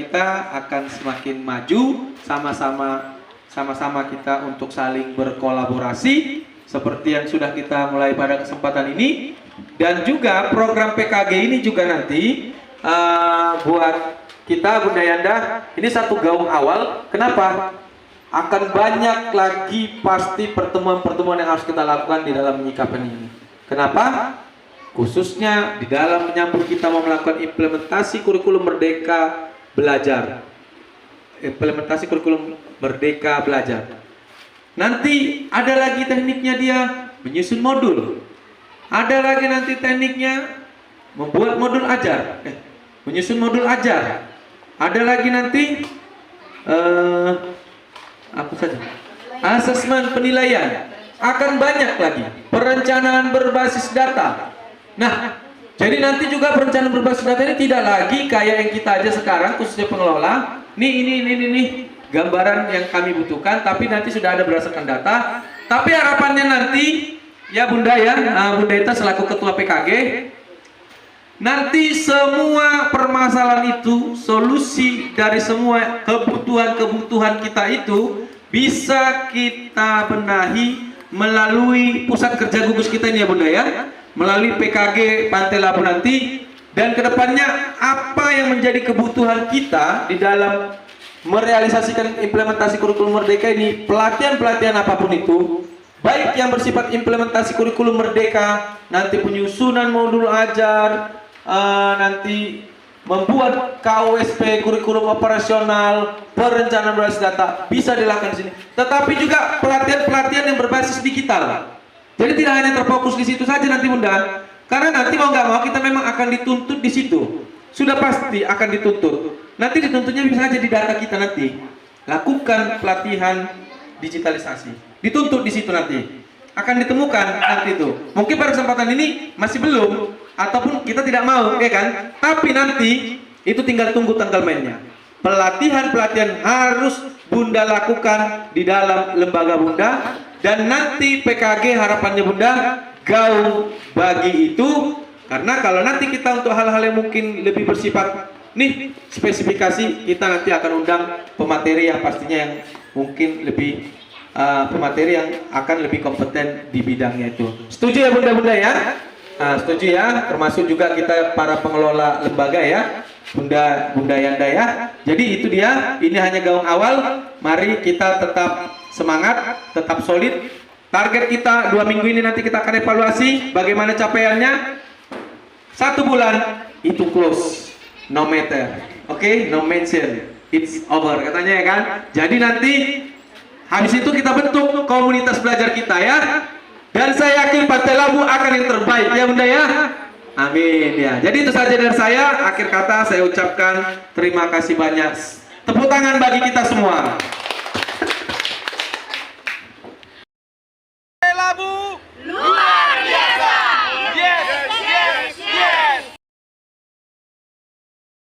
kita akan semakin maju sama-sama kita untuk saling berkolaborasi seperti yang sudah kita mulai pada kesempatan ini, dan juga program PKG ini juga nanti buat kita Bunda Yanda ini satu gaung awal. Kenapa? Akan banyak lagi pasti pertemuan-pertemuan yang harus kita lakukan di dalam menyikapi ini. Kenapa? Khususnya di dalam menyambut kita mau melakukan implementasi kurikulum Merdeka Belajar. Implementasi kurikulum Merdeka Belajar. Nanti ada lagi tekniknya dia menyusun modul. Ada lagi nanti tekniknya membuat modul ajar. Menyusun modul ajar. Ada lagi nanti apa saja? Asesmen penilaian. Akan banyak lagi. Perencanaan berbasis data. Nah, jadi nanti juga perencanaan berbasis data ini tidak lagi kayak yang kita aja sekarang khususnya pengelola. Ini gambaran yang kami butuhkan, tapi nanti sudah ada berdasarkan data. Tapi harapannya nanti, ya Bunda ya, Bunda Ita selaku Ketua PKG, nanti semua permasalahan itu, solusi dari semua kebutuhan kita itu bisa kita benahi melalui pusat kerja gugus kita ini ya Bunda ya, melalui PKG Pantai Labu nanti. Dan kedepannya apa yang menjadi kebutuhan kita di dalam merealisasikan implementasi kurikulum Merdeka ini, pelatihan-pelatihan apapun itu, baik yang bersifat implementasi kurikulum Merdeka, nanti penyusunan modul ajar, nanti membuat KOSP kurikulum operasional, perencanaan berbasis data bisa dilakukan di sini. Tetapi juga pelatihan-pelatihan yang berbasis digital. Jadi tidak hanya terfokus di situ saja nanti Bunda, karena nanti mau nggak mau kita memang akan dituntut di situ. Sudah pasti akan dituntut. Nanti dituntutnya bisa aja di data kita nanti. Lakukan pelatihan digitalisasi. Dituntut di situ nanti. Akan ditemukan nanti itu. Mungkin pada kesempatan ini masih belum, ataupun kita tidak mau, ya kan? Tapi nanti itu tinggal tunggu tanggal mainnya. Pelatihan-pelatihan harus Bunda lakukan di dalam lembaga Bunda, dan nanti PKG harapannya Bunda gaung bagi itu. Karena kalau nanti kita untuk hal-hal yang mungkin lebih bersifat nih spesifikasi, kita nanti akan undang pemateri yang pastinya yang mungkin lebih pemateri yang akan lebih kompeten di bidangnya itu. Setuju ya Bunda-Bunda ya? Setuju ya, termasuk juga kita para pengelola lembaga ya, Bunda Yanda ya. Jadi itu dia, ini hanya gaung awal. Mari kita tetap semangat, tetap solid. Target kita 2 minggu ini nanti kita akan evaluasi bagaimana capaiannya. 1 bulan itu close, no matter, oke, no mention, it's over katanya ya kan. Jadi nanti habis itu kita bentuk komunitas belajar kita ya. Dan saya yakin Pantai Labu akan yang terbaik ya Bunda ya. Amin ya. Jadi itu saja dari saya. Akhir kata saya ucapkan terima kasih banyak. Tepuk tangan bagi kita semua.